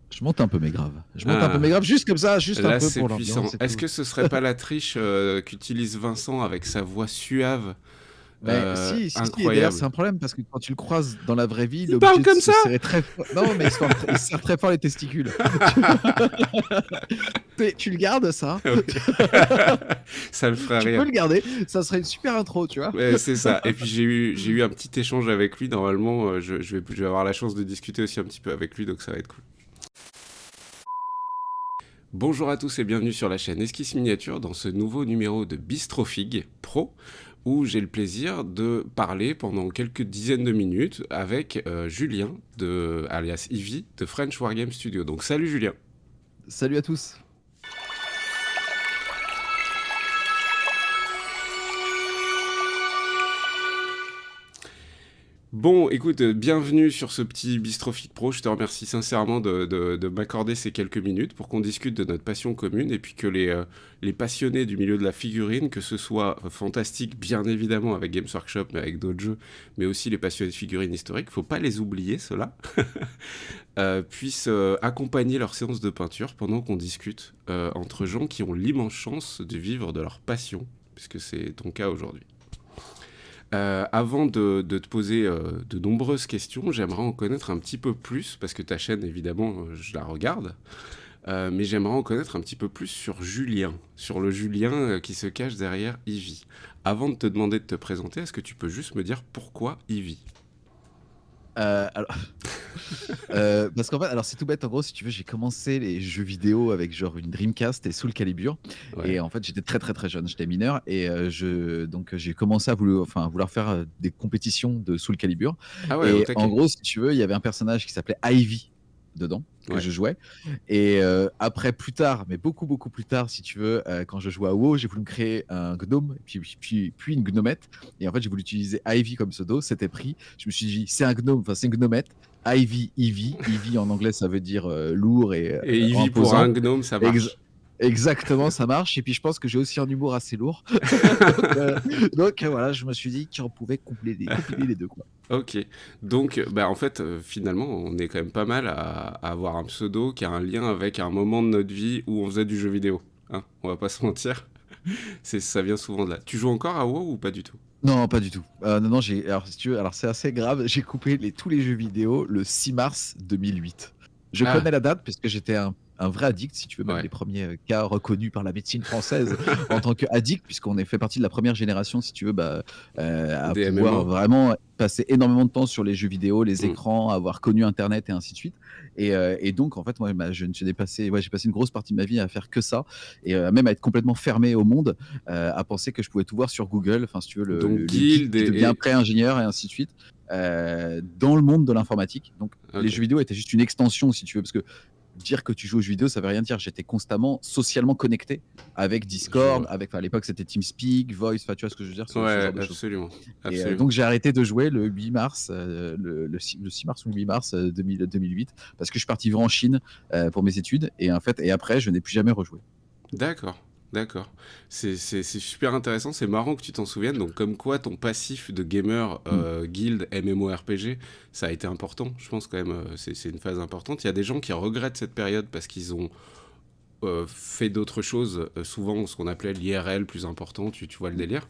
Je monte un peu mes graves. Je monte un peu mes Ah, graves juste comme ça, juste un là peu c'est pour l'ambiance puissant. et Est-ce tout. que ce serait pas la triche qu'utilise Vincent avec sa voix suave, Mais si, si, si, et d'ailleurs, c'est incroyable? un problème parce que quand tu le croises dans la vraie vie, il est Il parle obligé de comme se ça? serrer très fort. Non, mais il se serre très fort les testicules. Tu le gardes, ça. Oui. Ça le ferait Tu peux rire. le garder. Ça serait une super intro, tu vois. Ouais, c'est ça. Et puis j'ai eu un petit échange avec lui. Normalement, je vais avoir la chance de discuter aussi un petit peu avec lui, donc ça va être cool. Bonjour à tous et bienvenue sur la chaîne Esquisse Miniature dans ce nouveau numéro de Bistrofig Pro où j'ai le plaisir de parler pendant quelques dizaines de minutes avec Julien, alias Ivy, de French Wargame Studio. Donc salut Julien. Salut à tous. Bon, écoute, bienvenue sur ce petit Bistrofig Pro. Je te remercie sincèrement de m'accorder ces quelques minutes pour qu'on discute de notre passion commune et puis que les passionnés du milieu de la figurine, que ce soit fantastique bien évidemment avec Games Workshop, mais avec d'autres jeux, mais aussi les passionnés de figurines historiques, faut pas les oublier ceux-là, puissent accompagner leur séance de peinture pendant qu'on discute entre gens qui ont l'immense chance de vivre de leur passion, puisque c'est ton cas aujourd'hui. Avant de te poser de nombreuses questions, j'aimerais en connaître un petit peu plus, parce que ta chaîne, évidemment, je la regarde, mais j'aimerais en connaître un petit peu plus sur Julien, sur le Julien qui se cache derrière Ivy. Avant de te demander de te présenter, est-ce que tu peux juste me dire pourquoi Ivy? Alors, parce qu'en fait, alors c'est tout bête. En gros, si tu veux, j'ai commencé les jeux vidéo avec genre une Dreamcast et Soul Calibur. Ouais. Et en fait, j'étais très très très jeune. J'étais mineur et donc j'ai commencé à vouloir faire des compétitions de Soul Calibur. Ah ouais, au Et en taquet. gros, si tu veux, il y avait un personnage qui s'appelait Ivy dedans que Ouais. je jouais. Et après, plus tard, mais beaucoup beaucoup plus tard, si tu veux, quand je jouais à WoW, j'ai voulu me créer un gnome, puis une gnomette. Et en fait, j'ai voulu utiliser Ivy comme pseudo. C'était pris. Je me suis dit, c'est un gnome, enfin c'est une gnomette. Ivy, Ivy. Ivy en anglais, ça veut dire lourd et Et Ivy pour imposant. un gnome, ça Ex- marche. Exactement, ça marche. Et puis je pense que j'ai aussi un humour assez lourd. Voilà, je me suis dit qu'on pouvait combiner les deux, quoi. Ok, donc bah, en fait, finalement, on est quand même pas mal à avoir un pseudo qui a un lien avec un moment de notre vie où on faisait du jeu vidéo. Hein, on va pas se mentir, ça vient souvent de là. Tu joues encore à WoW ou pas du tout? Non, pas du tout. Non, non, alors si tu veux, alors c'est assez grave. J'ai coupé tous les jeux vidéo le 6 mars 2008. Je Ah, connais la date parce que j'étais un vrai addict, si tu veux, même ouais. les premiers cas reconnus par la médecine française en tant qu'addict, puisqu'on est fait partie de la première génération, si tu veux, à Des pouvoir MMA? vraiment passer énormément de temps sur les jeux vidéo, les Hmm. écrans, avoir connu Internet et ainsi de suite. Et donc, en fait, moi, j'ai passé une grosse partie de ma vie à faire que ça, et même à être complètement fermé au monde, à penser que je pouvais tout voir sur Google, enfin, si tu veux, Donc le geek Guild qui devient et... pré-ingénieur et ainsi de suite, dans le monde de l'informatique. Donc, les Ok. jeux vidéo étaient juste une extension, si tu veux, parce que dire que tu joues aux jeux vidéo, ça veut rien dire. J'étais constamment socialement connecté avec Je Discord, vois. à l'époque c'était TeamSpeak, Voice, enfin tu vois ce que je veux dire, ce Ouais, genre de choses. absolument. Et Absolument. donc j'ai arrêté de jouer le 8 mars, le 6 mars ou le 8 mars 2008, parce que je suis parti vivre en Chine pour mes études. Et en fait, et après, je n'ai plus jamais rejoué. D'accord, d'accord. C'est super intéressant, c'est marrant que tu t'en souviennes. Donc, comme quoi, ton passif de gamer Mm. guild MMORPG, ça a été important. Je pense quand même, c'est une phase importante. Il y a des gens qui regrettent cette période parce qu'ils ont fait d'autres choses, souvent ce qu'on appelait l'IRL plus important, tu vois le délire.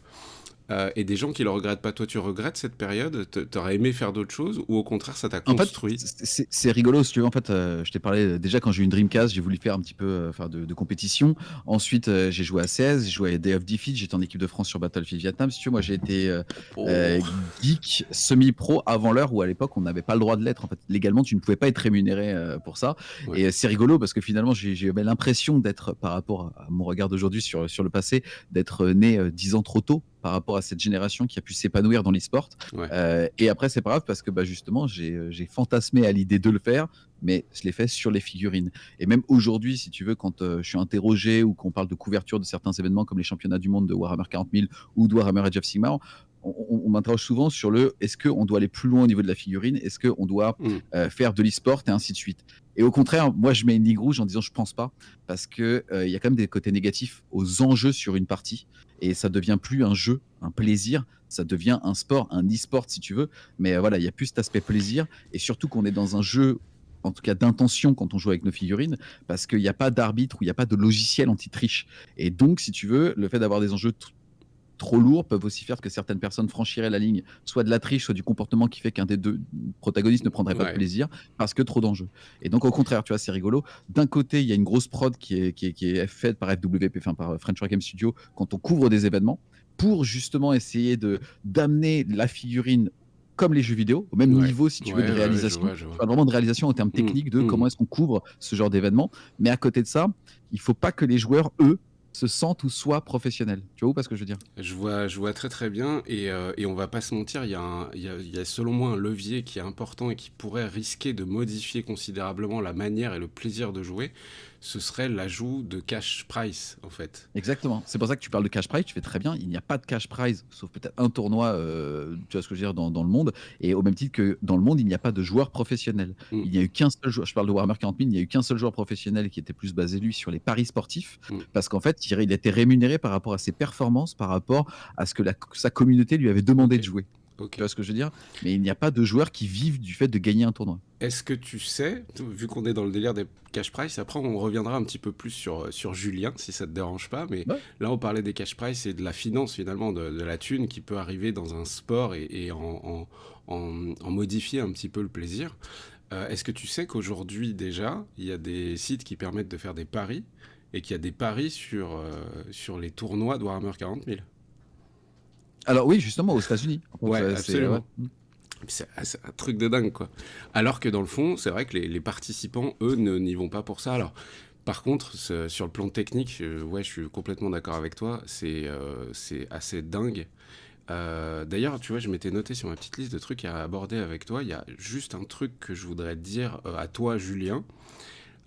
Et des gens qui le regrettent pas. Toi, tu regrettes cette période? T'aurais aimé faire d'autres choses ou au contraire, ça t'a En fait, construit? c'est rigolo, si tu veux. En fait, je t'ai parlé déjà quand j'ai eu une Dreamcast, j'ai voulu faire un petit peu faire de compétition. Ensuite, j'ai joué à CS, j'ai joué à Day of Defeat, j'étais en équipe de France sur Battlefield Vietnam. Si tu veux, moi, j'ai été Oh. geek semi-pro avant l'heure où à l'époque, on n'avait pas le droit de l'être. En fait, légalement, tu ne pouvais pas être rémunéré pour ça. Ouais. Et c'est rigolo parce que finalement, j'ai l'impression d'être, par rapport à mon regard d'aujourd'hui sur le passé, d'être né 10 ans trop tôt par rapport à cette génération qui a pu s'épanouir dans l'e-sport. Ouais. Et après, c'est pas grave parce que justement, j'ai fantasmé à l'idée de le faire, mais je l'ai fait sur les figurines. Et même aujourd'hui, si tu veux, quand je suis interrogé ou qu'on parle de couverture de certains événements comme les championnats du monde de Warhammer 40 000 ou de Warhammer Age of Sigmar, on m'interroge souvent sur est-ce qu'on doit aller plus loin au niveau de la figurine, est-ce qu'on doit Hmm. faire de l'e-sport et ainsi de suite. Et au contraire, moi, je mets une ligne rouge en disant je pense pas, parce que il y a quand même des côtés négatifs aux enjeux sur une partie, et ça devient plus un jeu, un plaisir, ça devient un sport, un e-sport si tu veux. Mais voilà, il y a plus cet aspect plaisir, et surtout qu'on est dans un jeu en tout cas d'intention quand on joue avec nos figurines, parce qu'il y a pas d'arbitre ou il y a pas de logiciel anti-triche. Et donc, si tu veux, le fait d'avoir des enjeux trop lourds peuvent aussi faire que certaines personnes franchiraient la ligne, soit de la triche, soit du comportement qui fait qu'un des deux protagonistes ne prendrait pas de Ouais. plaisir parce que trop d'enjeux. Et donc, au contraire, tu vois, c'est rigolo. D'un côté, il y a une grosse prod qui est faite par FWP, enfin par French Wargame Studio, quand on couvre des événements, pour justement essayer d'amener la figurine comme les jeux vidéo, au même Ouais. niveau, si tu veux, de Ouais, je réalisation. vois, je Je vois. parle vraiment de réalisation en termes Mmh. techniques de Mmh. comment est-ce qu'on couvre ce genre d'événement. Mais à côté de ça, il faut pas que les joueurs, eux, se sentent ou soient professionnels. Tu vois où pas ce que je veux dire? Je vois très très bien et on va pas se mentir, il y a selon moi un levier qui est important et qui pourrait risquer de modifier considérablement la manière et le plaisir de jouer, ce serait l'ajout de cash price en fait. Exactement. C'est pour ça que tu parles de cash prize, tu fais très bien. Il n'y a pas de cash prize, sauf peut-être un tournoi, tu vois ce que je veux dire, dans le monde. Et au même titre que dans le monde, il n'y a pas de joueur professionnel. Mmh, Il n'y a eu qu'un seul joueur, je parle de Warhammer 40 000, il n'y a eu qu'un seul joueur professionnel qui était plus basé, lui, sur les paris sportifs, mmh, parce qu'en fait, il était rémunéré par rapport à ses performances, par rapport à ce que sa communauté lui avait demandé de OK, jouer. Tu OK. vois ce que je veux dire? Mais il n'y a pas de joueurs qui vivent du fait de gagner un tournoi. Est-ce que tu sais, vu qu'on est dans le délire des cash price, après on reviendra un petit peu plus sur Julien, si ça te dérange pas, mais Ouais. là on parlait des cash price et de la finance finalement, de la thune qui peut arriver dans un sport et en modifier un petit peu le plaisir. Est-ce que tu sais qu'aujourd'hui déjà, il y a des sites qui permettent de faire des paris et qu'il y a des paris sur les tournois de Warhammer 40 000? Alors oui, justement, aux États-Unis. En fait, Ouais, c'est ouais. absolument. C'est un truc de dingue, quoi. Alors que dans le fond, c'est vrai que les participants, eux, n'y vont pas pour ça. Alors, par contre, sur le plan technique, ouais, je suis complètement d'accord avec toi. C'est assez dingue. D'ailleurs, tu vois, je m'étais noté sur ma petite liste de trucs à aborder avec toi. Il y a juste un truc que je voudrais te dire à toi, Julien,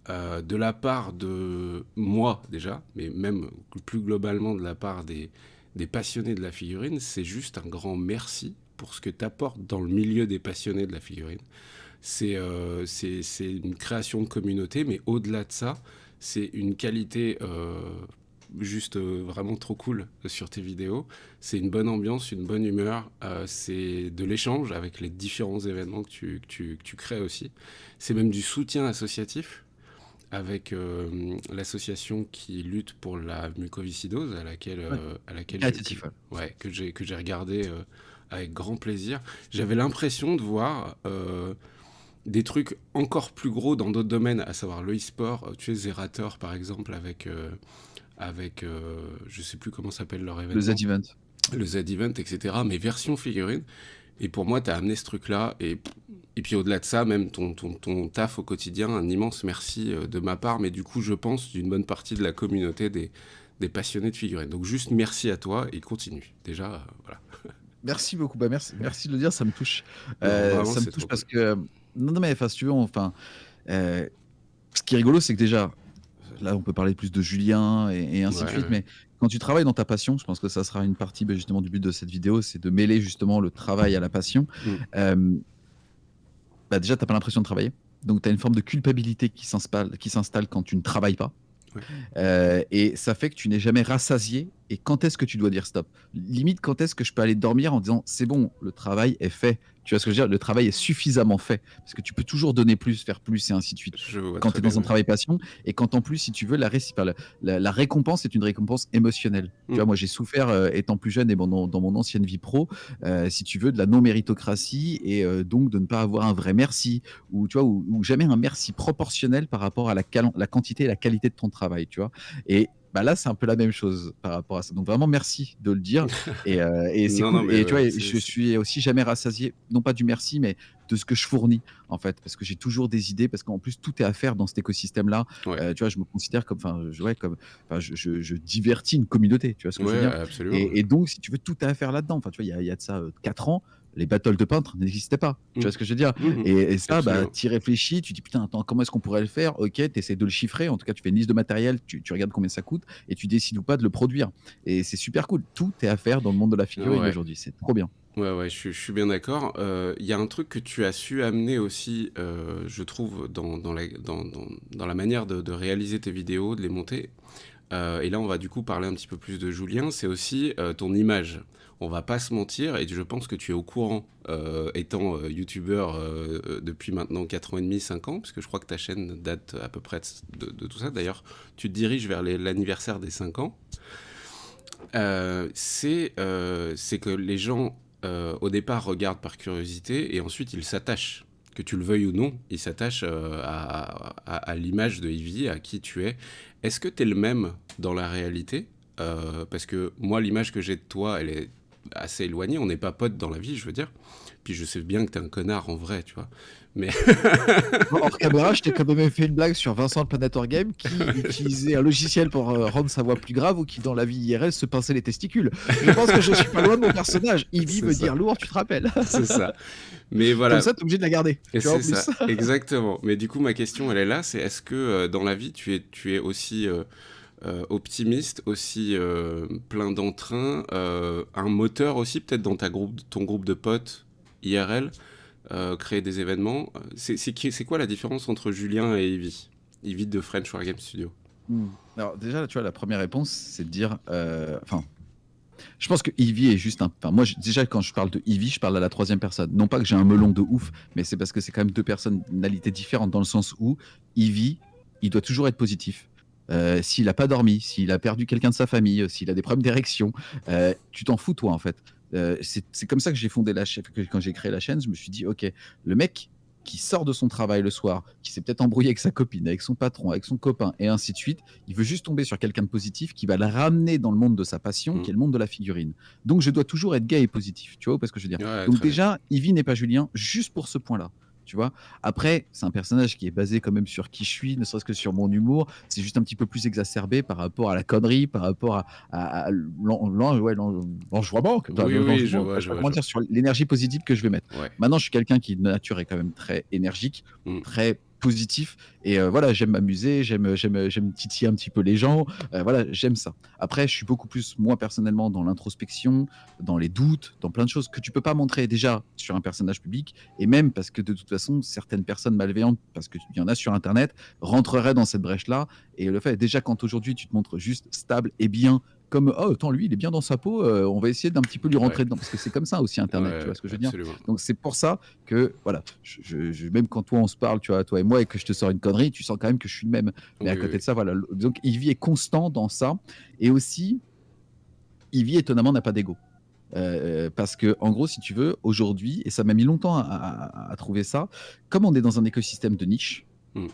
de la part de moi déjà, mais même plus globalement de la part des passionnés de la figurine, c'est juste un grand merci pour ce que tu apportes dans le milieu des passionnés de la figurine. C'est une création de communauté, mais au-delà de ça, c'est une qualité juste vraiment trop cool sur tes vidéos. C'est une bonne ambiance, une bonne humeur, c'est de l'échange avec les différents événements que tu crées aussi. C'est même du soutien associatif avec l'association qui lutte pour la mucoviscidose Ouais. à laquelle Caritatif, ouais. ouais, que j'ai regardé avec grand plaisir. J'avais l'impression de voir des trucs encore plus gros dans d'autres domaines, à savoir le e-sport. Tu sais, Zerator par exemple, je sais plus comment s'appelle leur Le événement, Z-Event. le Z-Event, etc. Mais version figurine. Et pour moi, tu as amené ce truc-là. Et puis au-delà de ça, même ton taf au quotidien, un immense merci de ma part, mais du coup, je pense, d'une bonne partie de la communauté des passionnés de figurines. Donc juste merci à toi et continue. Déjà, voilà. Merci beaucoup. Bah, merci de le dire, ça me touche. Non, vraiment, Ça me c'est touche trop parce cool. que non, non, mais enfin, si tu veux, enfin, heu, ce qui est rigolo, c'est que déjà, là, on peut parler plus de Julien et Ouais, ainsi de suite, ouais. mais quand tu travailles dans ta passion, je pense que ça sera une partie, beh, justement, du but de cette vidéo, c'est de mêler justement le travail à la passion. Mm. Hem, Bah, déjà, tu as pas l'impression de travailler, donc tu as une forme de culpabilité qui s'installe quand tu ne travailles pas. Ouais. Et ça fait que tu n'es jamais rassasié. Et quand est-ce que tu dois dire stop? Limite, quand est-ce que je peux aller dormir en disant c'est bon, le travail est fait. Tu vois ce que je veux dire? Le travail est suffisamment fait. Parce que tu peux toujours donner plus, faire plus et ainsi de suite. Je vois Quand très tu es bien, dans un ouais. travail passion et quand en plus, si tu veux, la récompense est une récompense émotionnelle. Tu Mm. vois, moi j'ai souffert étant plus jeune et dans mon ancienne vie pro, si tu veux, de la non-méritocratie et donc de ne pas avoir un vrai merci ou tu vois, ou jamais un merci proportionnel par rapport à la quantité et la qualité de ton travail, tu vois. Et bah là, c'est un peu la même chose par rapport à ça. Donc vraiment merci de le dire et c'est Non, non, cool. mais Et tu vois, c'est... je suis aussi jamais rassasié, non pas du merci, mais de ce que je fournis en fait, parce que j'ai toujours des idées, parce qu'en plus tout est à faire dans cet écosystème-là. Ouais, Tu vois, je me considère comme, enfin, je divertis une communauté. Tu vois ce que je veux ouais, dire? absolument. Et donc, si tu veux, tout est à faire là-dedans. Enfin, tu vois, il y a de ça 4 ans. Les battles de peintres n'existaient pas. Tu Mm. vois ce que je veux dire? Mhm. Et ça, bah, Absolument. tu y réfléchis, tu dis putain, attends, comment est-ce qu'on pourrait le faire? Ok, tu essaies de le chiffrer. En tout cas, tu fais une liste de matériel, tu regardes combien ça coûte et tu décides ou pas de le produire. Et c'est super cool. Tout est à faire dans le monde de la figurine Ouais. aujourd'hui. C'est trop bien. Ouais, ouais, je suis bien d'accord. Il y a un truc que tu as su amener aussi, je trouve, dans la manière de réaliser tes vidéos, de les monter. et là on va du coup parler un petit peu plus de Julien, c'est aussi ton image. On va pas se mentir, et je pense que tu es au courant, étant youtubeur depuis maintenant 4 ans et demi, 5 ans, parce que je crois que ta chaîne date à peu près de tout ça. D'ailleurs, tu te diriges vers l'anniversaire des 5 ans. C'est que les gens, au départ, regardent par curiosité et ensuite ils s'attachent. Que tu le veuilles ou non, ils s'attachent à l'image de Ivy, à qui tu es. Est-ce que tu es le même dans la réalité? Parce que moi, l'image que j'ai de toi, elle est assez éloignée. On n'est pas potes dans la vie, je veux dire. Puis je sais bien que t'es un connard en vrai, tu vois. Mais Bon, hors caméra, je t'ai quand même fait une blague sur Vincent le Planet Game qui utilisait un logiciel pour rendre sa voix plus grave ou qui, dans la vie IRL, se pinçait les testicules. Je pense que je suis pas loin de mon personnage. Ivy c'est veut ça, dire lourd, tu te rappelles. c'est ça. Mais Comme voilà, ça, t'es obligé de la garder. et Tu vois, en c'est ça, plus. exactement. Mais du coup, ma question, elle est là, c'est est-ce que dans la vie, tu es aussi optimiste, aussi plein d'entrain, un moteur aussi, peut-être dans ton groupe de potes IRL, créer des événements. C'est quoi la différence entre Julien et Ivy? Ivy de French Wargame Studio. Alors, déjà, tu vois, la première réponse, c'est de dire. Enfin, je pense que Ivy est juste un. Enfin, moi, déjà, quand je parle de Ivy, je parle à la troisième personne. Non pas que j'ai un melon de ouf, mais c'est parce que c'est quand même deux personnalités différentes dans le sens où Ivy, il doit toujours être positif. S'il a pas dormi, s'il a perdu quelqu'un de sa famille, s'il a des problèmes d'érection, tu t'en fous, toi, en fait. C'est comme ça que j'ai fondé la chaîne. Quand j'ai créé la chaîne, je me suis dit, ok, le mec qui sort de son travail le soir, qui s'est peut-être embrouillé avec sa copine, avec son patron, avec son copain, et ainsi de suite, il veut juste tomber sur quelqu'un de positif qui va le ramener dans le monde de sa passion, Mm. qui est le monde de la figurine. Donc je dois toujours être gay et positif, tu vois, parce que je veux dire. Ouais, Donc très bien. déjà, Ivy n'est pas Julien, juste pour ce point-là. Tu vois. Après, c'est un personnage qui est basé quand même sur qui je suis, ne serait-ce que sur mon humour. C'est juste un petit peu plus exacerbé par rapport à la connerie, par rapport à l'enjouement, enfin, Oui, oui, je l'enjouement, vois, je sais je pas vois, comment je vois. dire, sur l'énergie positive que je vais mettre. Ouais. Maintenant, je suis quelqu'un qui de nature est quand même très énergique, Mm. très positif, et voilà, j'aime m'amuser, j'aime titiller un petit peu les gens, voilà, j'aime ça. Après, je suis beaucoup plus moi personnellement dans l'introspection, dans les doutes, dans plein de choses que tu peux pas montrer déjà sur un personnage public, et même parce que de toute façon, certaines personnes malveillantes, parce qu'il y en a sur Internet, rentreraient dans cette brèche-là. Et le fait, déjà, quand aujourd'hui tu te montres juste stable et bien, comme oh, attends, lui, il est bien dans sa peau, on va essayer d'un petit peu lui Ouais, rentrer dedans, parce que c'est comme ça aussi Internet, tu ouais, vois ce que je veux dire. absolument. Donc c'est pour ça que, voilà, même quand toi on se parle, tu vois, toi et moi, et que je te sors une connerie, tu sens quand même que je suis le même. Mais à Oui, côté oui. de ça, voilà, donc Ivy est constant dans ça. Et aussi, Ivy, étonnamment, n'a pas d'ego. Parce que, en gros, si tu veux, aujourd'hui, et ça m'a mis longtemps à trouver ça, comme on est dans un écosystème de niche, Mm.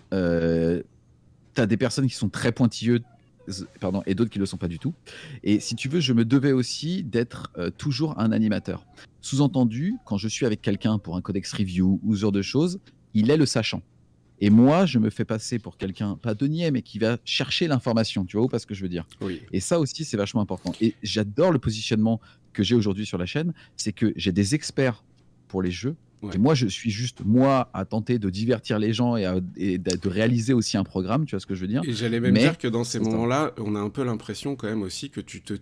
tu as des personnes qui sont très pointilleuses, pardon, et d'autres qui ne le sont pas du tout. Et si tu veux, je me devais aussi d'être toujours un animateur. Sous-entendu, quand je suis avec quelqu'un pour un codex review ou ce genre de choses, il est le sachant. Et moi, je me fais passer pour quelqu'un, pas de niais, mais qui va chercher l'information, tu vois ou pas ce que je veux dire. Oui. Et ça aussi, c'est vachement important. Et j'adore le positionnement que j'ai aujourd'hui sur la chaîne, c'est que j'ai des experts pour les jeux, et Ouais. moi, je suis juste moi à tenter de divertir les gens et de réaliser aussi un programme, tu vois ce que je veux dire. Et j'allais même dire Mais que dans ces c'est ça. moments-là, on a un peu l'impression quand même aussi que tu te...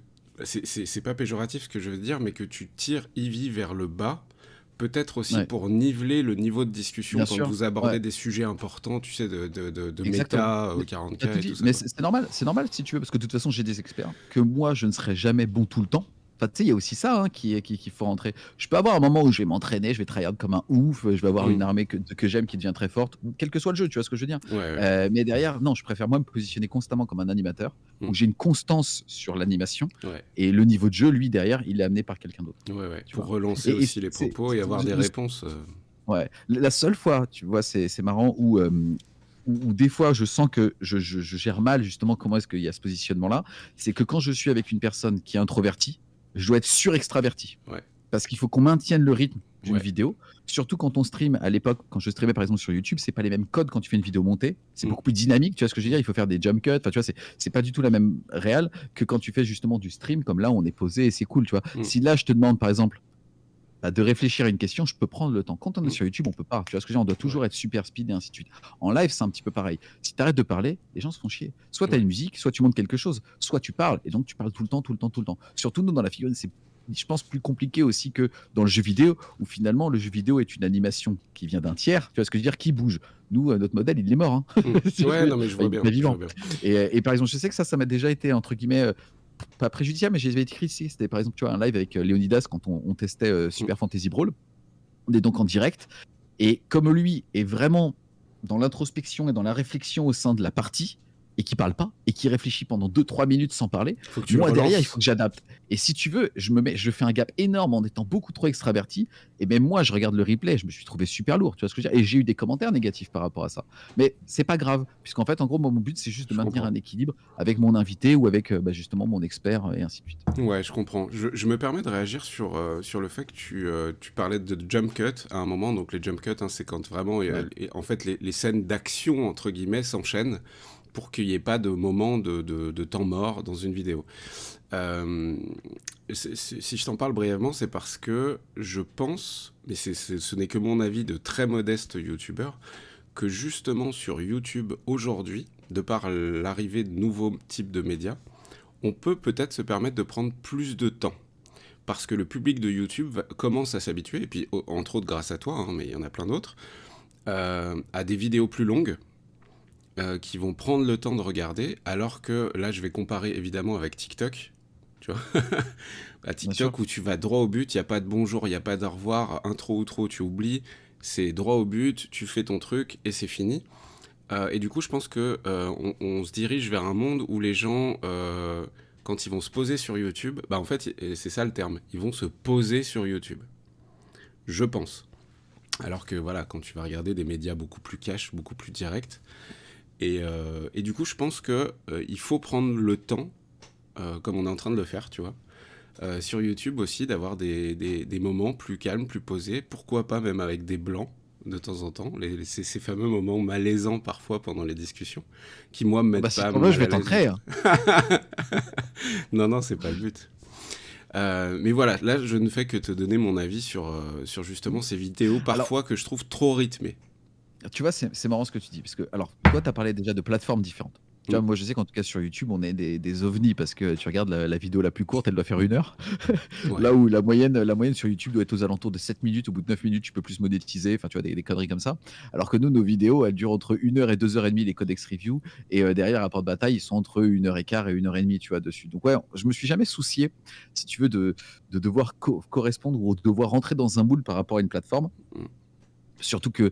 C'est pas péjoratif ce que je veux dire, mais que tu tires Ivy vers le bas, peut-être aussi Ouais, pour niveler le niveau de discussion bien quand sûr. vous abordez Ouais, des sujets importants, tu sais, de exactement. méta, Mais tu 40K tout et tout dit. ça, Mais quoi. c'est normal si tu veux, parce que de toute façon, j'ai des experts, que moi, je ne serai jamais bon tout le temps. Enfin, tu sais, il y a aussi ça hein, qu'il faut rentrer. Je peux avoir un moment où je vais m'entraîner, je vais tryhard comme un ouf, je vais avoir une Mm. armée que j'aime qui devient très forte, quel que soit le jeu, tu vois ce que je veux dire. Ouais, ouais. Mais derrière, non, je préfère moi me positionner constamment comme un animateur, Mm. où j'ai une constance sur l'animation, Ouais, et le niveau de jeu, lui, derrière, il est amené par quelqu'un d'autre. ouais, ouais. Tu Pour vois. relancer Et aussi les propos et avoir des réponses. Ouais. La seule fois, tu vois, c'est marrant où des fois je sens que je gère mal justement comment est-ce qu'il y a ce positionnement-là, c'est que quand je suis avec une personne qui est introvertie, je dois être surextraverti. Ouais, Parce qu'il faut qu'on maintienne le rythme d'une ouais. vidéo. Surtout quand on stream à l'époque, quand je streamais par exemple sur YouTube, c'est pas les mêmes codes quand tu fais une vidéo montée. C'est Mm. beaucoup plus dynamique, tu vois ce que je veux dire. Il faut faire des jump cuts. Enfin, tu vois, c'est pas du tout la même réal que quand tu fais justement du stream, comme là, on est posé et c'est cool, tu vois. Mm. Si là, je te demande par exemple, de réfléchir à une question, je peux prendre le temps. Quand on est Mm. sur YouTube, on peut pas. Tu vois ce que je veux dire. On doit Ouais, toujours être super speed et ainsi de suite. En live, c'est un petit peu pareil. Si tu arrêtes de parler, les gens se font chier. Soit tu as ouais. une musique, soit tu montes quelque chose, soit tu parles et donc tu parles tout le temps, tout le temps, tout le temps. Surtout nous dans la figurine, c'est je pense, plus compliqué aussi que dans le jeu vidéo, où finalement le jeu vidéo est une animation qui vient d'un tiers, tu vois ce que je veux dire, qui bouge. Nous, notre modèle, il est mort, hein. Mm. Ouais, non, mais je Enfin, vois il est bien, pas je vois vivant. bien. Et par exemple, je sais que ça m'a déjà été, entre guillemets, pas préjudiciable, mais j'ai été critiqué. C'était par exemple, tu vois, un live avec Léonidas quand on testait Mm. Super Fantasy Brawl. On est donc en direct. Et comme lui est vraiment dans l'introspection et dans la réflexion au sein de la partie, et qui parle pas, et qui réfléchit pendant 2-3 minutes sans parler, Faut que tu le moi derrière, il faut relances. que j'adapte. Et si tu veux, je fais un gap énorme en étant beaucoup trop extraverti. Et même moi, je regarde le replay, je me suis trouvé super lourd, tu vois ce que je veux dire. Et j'ai eu des commentaires négatifs par rapport à ça. Mais c'est pas grave, puisqu'en fait, en gros, moi, mon but, c'est juste de Je maintenir comprends. un équilibre avec mon invité ou avec justement mon expert et ainsi de suite. Ouais, je comprends. Je me permets de réagir sur le fait que tu parlais de jump cut à un moment. Donc les jump cuts, hein, c'est quand vraiment, Ouais. en fait, les scènes d'action, entre guillemets, s'enchaînent pour qu'il n'y ait pas de moment de temps mort dans une vidéo. Euh, si je t'en parle brièvement, c'est parce que je pense, mais ce n'est que mon avis de très modeste youtubeur, que justement sur YouTube aujourd'hui, de par l'arrivée de nouveaux types de médias, on peut peut-être se permettre de prendre plus de temps. Parce que le public de YouTube commence à s'habituer, et puis entre autres grâce à toi, hein, mais il y en a plein d'autres, à des vidéos plus longues qui vont prendre le temps de regarder, alors que là je vais comparer évidemment avec TikTok, tu vois, à Bien sûr. TikTok où tu vas droit au but, il n'y a pas de bonjour, il n'y a pas d'au revoir, intro ou trop, tu oublies, c'est droit au but, tu fais ton truc et c'est fini. Et du coup, je pense que on se dirige vers un monde où les gens, quand ils vont se poser sur YouTube, bah en fait, et c'est ça le terme, ils vont se poser sur YouTube. Je pense. Alors que voilà, quand tu vas regarder des médias beaucoup plus cash, beaucoup plus directs, et du coup, je pense que il faut prendre le temps, comme on est en train de le faire, tu vois, sur YouTube aussi, d'avoir des moments plus calmes, plus posés. Pourquoi pas même avec des blancs de temps en temps, ces fameux moments malaisants parfois pendant les discussions, qui moi me Ah bah, mettent si pas t'en veux, je mal vais à t'en l'aise du créer, tout. hein. Non, non, c'est pas le but. Mais voilà, là je ne fais que te donner mon avis sur justement ces vidéos Alors, parfois que je trouve trop rythmées. tu vois, c'est marrant ce que tu dis, parce que, alors, toi, tu as parlé déjà de plateformes différentes. Tu Mm. vois, moi, je sais qu'en tout cas sur YouTube, on est des ovnis parce que tu regardes la vidéo la plus courte, elle doit faire 1 heure. Ouais, Là où la moyenne sur YouTube doit être aux alentours de 7 minutes. Au bout de 9 minutes, tu peux plus monétiser. Enfin, tu vois, des conneries comme ça. Alors que nous, nos vidéos, elles durent entre 1 heure et 2 heures et demie, les codex review. Et derrière, rapport de bataille, ils sont entre 1 heure et quart et 1 heure et demie, tu vois, dessus. Donc, ouais, je me suis jamais soucié, si tu veux, de devoir correspondre ou de devoir rentrer dans un moule par rapport à une plateforme. mm, Surtout que,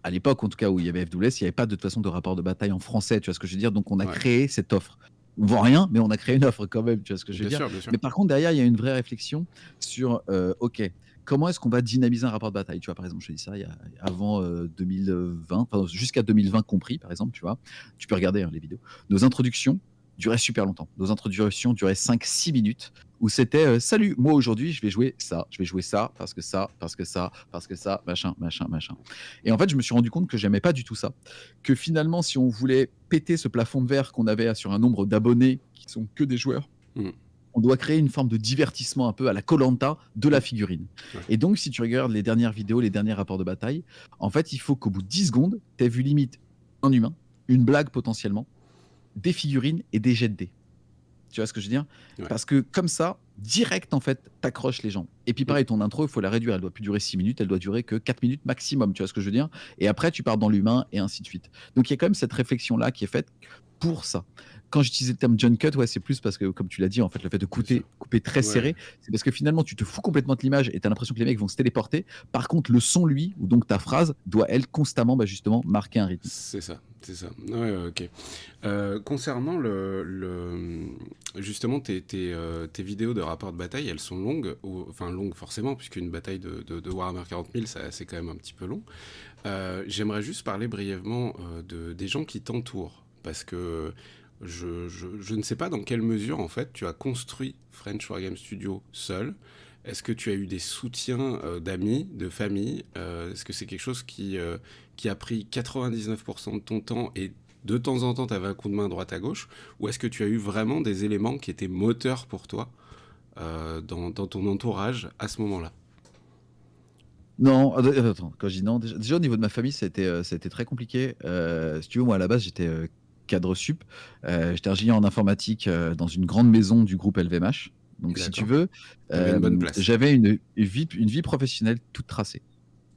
à l'époque, en tout cas, où il y avait FWS, il n'y avait pas de toute façon de rapport de bataille en français, tu vois ce que je veux dire? Donc on a ouais, créé cette offre. On vend rien, mais on a créé une offre quand même, tu vois ce que je veux bien dire? sûr, bien sûr. Mais par contre, derrière, il y a une vraie réflexion sur, OK, comment est-ce qu'on va dynamiser un rapport de bataille? Tu vois, par exemple, je te dis ça, il y a avant, 2020, enfin jusqu'à 2020 compris, par exemple, tu vois? Tu peux regarder, hein, les vidéos. Nos introductions duraient super longtemps. Nos introductions duraient 5-6 minutes où c'était salut, moi aujourd'hui je vais jouer ça, parce que ça, parce que ça, parce que ça, machin, machin, machin. Et en fait, je me suis rendu compte que j'aimais pas du tout ça. Que finalement, si on voulait péter ce plafond de verre qu'on avait sur un nombre d'abonnés qui sont que des joueurs, Mm, on doit créer une forme de divertissement un peu à la koh de la mm, figurine. ouais, Et donc, si tu regardes les dernières vidéos, les derniers rapports de bataille, en fait, il faut qu'au bout de 10 secondes, tu aies vu limite un humain, une blague potentiellement, des figurines et des jets de dés. Tu vois ce que je veux dire? ouais. Parce que comme ça, direct, en fait, t'accroches les gens. Et puis Mm. pareil, ton intro, il faut la réduire. Elle doit plus durer 6 minutes, elle doit durer que 4 minutes maximum. Tu vois ce que je veux dire? Et après, tu pars dans l'humain et ainsi de suite. Donc il y a quand même cette réflexion-là qui est faite pour ça. Quand j'utilisais le terme John Cut, ouais, c'est plus parce que, comme tu l'as dit, en fait, le fait de Bien sûr. couper très Ouais. serré, c'est parce que finalement, tu te fous complètement de l'image et tu as l'impression que les mecs vont se téléporter. Par contre, le son, lui, ou donc ta phrase, doit, elle, constamment, justement, marquer un rythme. C'est ça, c'est ça. Ouais, ouais, ok. Concernant justement tes vidéos de rapport de bataille, elles sont longues, enfin longues forcément, puisqu'une bataille de Warhammer 40 000, c'est quand même un petit peu long. J'aimerais juste parler brièvement des gens qui t'entourent, parce que je ne sais pas dans quelle mesure, en fait, tu as construit French Wargame Studio seul. Est-ce que tu as eu des soutiens d'amis, de famille? Est-ce que c'est quelque chose qui a pris 99% de ton temps et de temps en temps tu avais un coup de main à droite à gauche? Ou est-ce que tu as eu vraiment des éléments qui étaient moteurs pour toi dans ton entourage à ce moment-là? Non, attends, quand je dis non, déjà au niveau de ma famille, ça a été très compliqué. Si tu veux, moi, à la base, j'étais cadre sup. J'étais ingénieur en informatique dans une grande maison du groupe LVMH. Donc si tu D'accord. veux, T'avais une bonne place. j'avais une vie professionnelle toute tracée.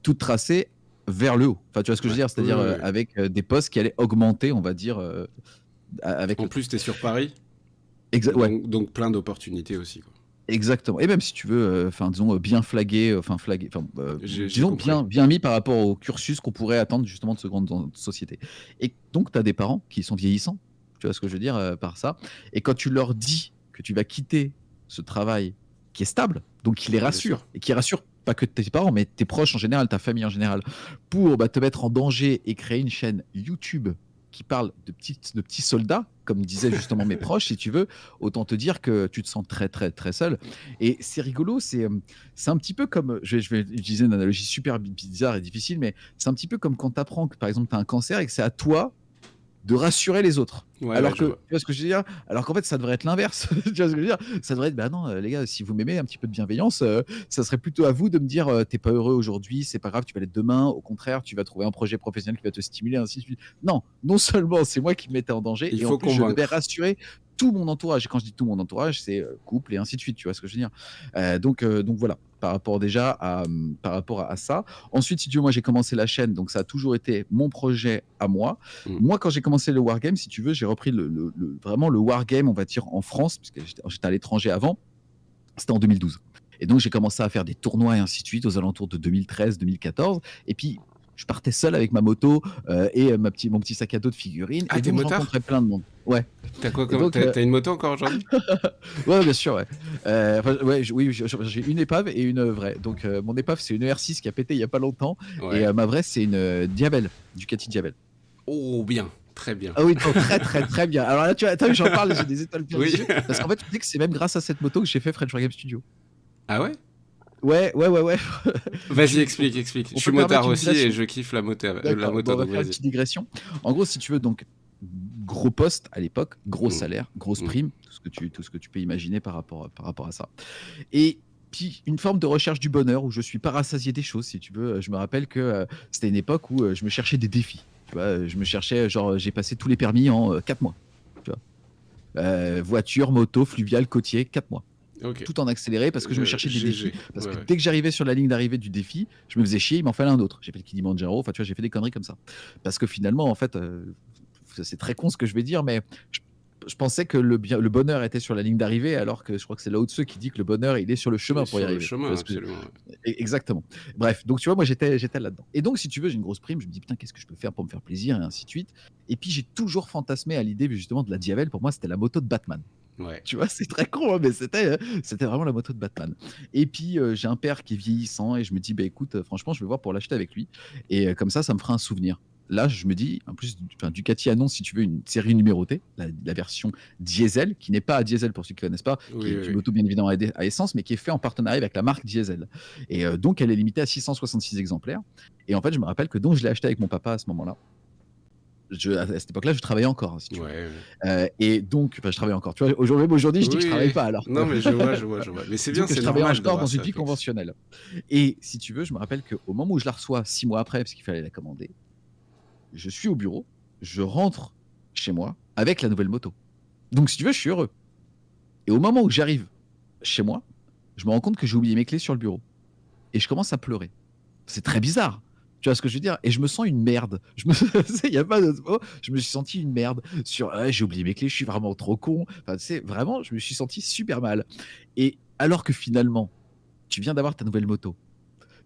Toute tracée vers le haut. Enfin, tu vois ce que je veux Ouais. dire? Oui, C'est-à-dire, oui, oui. avec, des postes qui allaient augmenter, on va dire, avec En le temps. plus, t'es sur Paris, Ouais. donc plein d'opportunités aussi, quoi. Exactement. Et même si tu veux, enfin disons, bien flagué, enfin flagué, enfin, J'ai disons compris. bien mis par rapport au cursus qu'on pourrait attendre justement de ce grandes sociétés. Et donc tu as des parents qui sont vieillissants, tu vois ce que je veux dire, par ça? Et quand tu leur dis que tu vas quitter ce travail qui est stable, donc qui les Bien sûr. rassure et qui rassure pas que tes parents, mais tes proches en général, ta famille en général, pour, te mettre en danger et créer une chaîne YouTube qui parle de petits soldats, comme disaient justement mes proches, si tu veux, autant te dire que tu te sens très, très, très seul. Et c'est rigolo, c'est un petit peu comme, je vais utiliser une analogie super bizarre et difficile, mais c'est un petit peu comme quand tu apprends que, par exemple, tu as un cancer et que c'est à toi de rassurer les autres. Ouais, ouais, Alors je que, vois. tu vois ce que je veux dire? Alors qu'en fait, ça devrait être l'inverse. Tu vois ce que je veux dire? Ça devrait être, bah non, les gars, si vous m'aimez, un petit peu de bienveillance, ça serait plutôt à vous de me dire, tu pas heureux aujourd'hui, c'est pas grave, tu vas l'être demain. Au contraire, tu vas trouver un projet professionnel qui va te stimuler, ainsi de suite. Non, non seulement c'est moi qui me mettais en danger, Il et en faut plus, je devais convaincre. rassurer tout mon entourage. Et quand je dis tout mon entourage, c'est couple et ainsi de suite. Tu vois ce que je veux dire? Donc voilà, par rapport déjà à, par rapport à ça. Ensuite, si tu veux, moi, j'ai commencé la chaîne, donc ça a toujours été mon projet à moi. Mm. Moi, quand j'ai commencé le wargame, si tu veux, j'ai repris vraiment le wargame, on va dire, en France, puisque j'étais à l'étranger avant. C'était en 2012. Et donc, j'ai commencé à faire des tournois et ainsi de suite aux alentours de 2013-2014. Et puis, je partais seul avec ma moto et mon petit sac à dos de figurines. Ah, Et t'es donc, je motard? rencontrais plein de monde. Ouais. T'as quoi Et comme... donc, T'as une moto encore aujourd'hui? ouais, bien sûr, ouais. Enfin, ouais, oui, j'ai une épave et une vraie. Donc, mon épave, c'est une R6 qui a pété il y a pas longtemps. Et Ouais. ma vraie, c'est une Diavel, Ducati Diavel. Oh, bien. Très bien. Ah oui, non, très, très, très bien. Alors là, tu as vu, j'en parle, j'ai des étoiles plein Oui. les yeux. Parce qu'en fait, tu sais que c'est même grâce à cette moto que j'ai fait French Wargame Studio. Ah ouais? Ouais, ouais, ouais, ouais. Vas-y, Tu on explique, explique. Je on suis peut motard permettre une aussi et digression? je kiffe la D'accord, bon, moto, on va donc faire une vas-y. petite digression. En gros, si tu veux, donc, gros poste à l'époque, gros Mm. salaire, grosse Mm. prime, tout ce que tu peux imaginer par rapport à ça. Et puis, une forme de recherche du bonheur où je suis pas rassasié des choses, si tu veux. Je me rappelle que c'était une époque où je me cherchais des défis. Tu vois, je me cherchais, genre, j'ai passé tous les permis en 4 mois. Tu vois. Voiture, moto, fluvial, côtier, 4 mois. Ok. Tout en accéléré parce que je me cherchais des défis. GG. Parce Ouais, que ouais. dès que j'arrivais sur la ligne d'arrivée du défi, je me faisais chier, il m'en fallait un autre. J'ai fait le Kilimanjaro, enfin, tu vois, j'ai fait des conneries comme ça. Parce que finalement, en fait, c'est très con ce que je vais dire, mais je pensais que le bonheur était sur la ligne d'arrivée, alors que je crois que c'est Lao Tse qui dit que le bonheur, il est sur le Et chemin pour y sur le arriver. Tu vois chemin, ce que absolument. Ouais. Exactement. Bref, donc tu vois, moi j'étais là-dedans. Et donc, si tu veux, j'ai une grosse prime, je me dis putain, qu'est-ce que je peux faire pour me faire plaisir et ainsi de suite. Et puis j'ai toujours fantasmé à l'idée justement de la Diavel. Pour moi, c'était la moto de Batman. Ouais. Tu vois, c'est très con, hein, mais c'était vraiment la moto de Batman. Et puis, j'ai un père qui est vieillissant et je me dis: «Bah, écoute, franchement, je vais voir pour l'acheter avec lui et comme ça me fera un souvenir». Là, je me dis en plus, enfin, Ducati annonce, si tu veux, une série numérotée, la version diesel, qui n'est pas à diesel pour ceux qui ne connaissent pas, qui Oui, est oui, une oui. moto bien évidemment à essence, mais qui est fait en partenariat avec la marque Diesel. Et donc elle est limitée à 666 exemplaires. Et en fait, je me rappelle que donc je l'ai acheté avec mon papa à ce moment-là. À cette époque-là, je travaillais encore, hein, si tu veux. Ouais, ouais. Et donc, enfin, je travaille encore. Tu vois, aujourd'hui, je dis que je travaille Oui. pas alors que Non, mais je vois, je vois, je vois. Mais c'est disons bien, que je c'est travaillais normal encore dans d'avoir une ce vie réflexe. conventionnelle. Et si tu veux, je me rappelle qu'au moment où je la reçois 6 mois après, parce qu'il fallait la commander, je suis au bureau, je rentre chez moi avec la nouvelle moto. Donc si tu veux, je suis heureux. Et au moment où j'arrive chez moi, je me rends compte que j'ai oublié mes clés sur le bureau et je commence à pleurer. C'est très bizarre. Tu vois ce que je veux dire? Et je me sens une merde. Il y a pas d'autre mot. Je me suis senti une merde sur: «Ah, j'ai oublié mes clés, je suis vraiment trop con». Enfin, tu sais, vraiment, je me suis senti super mal. Et alors que finalement, tu viens d'avoir ta nouvelle moto.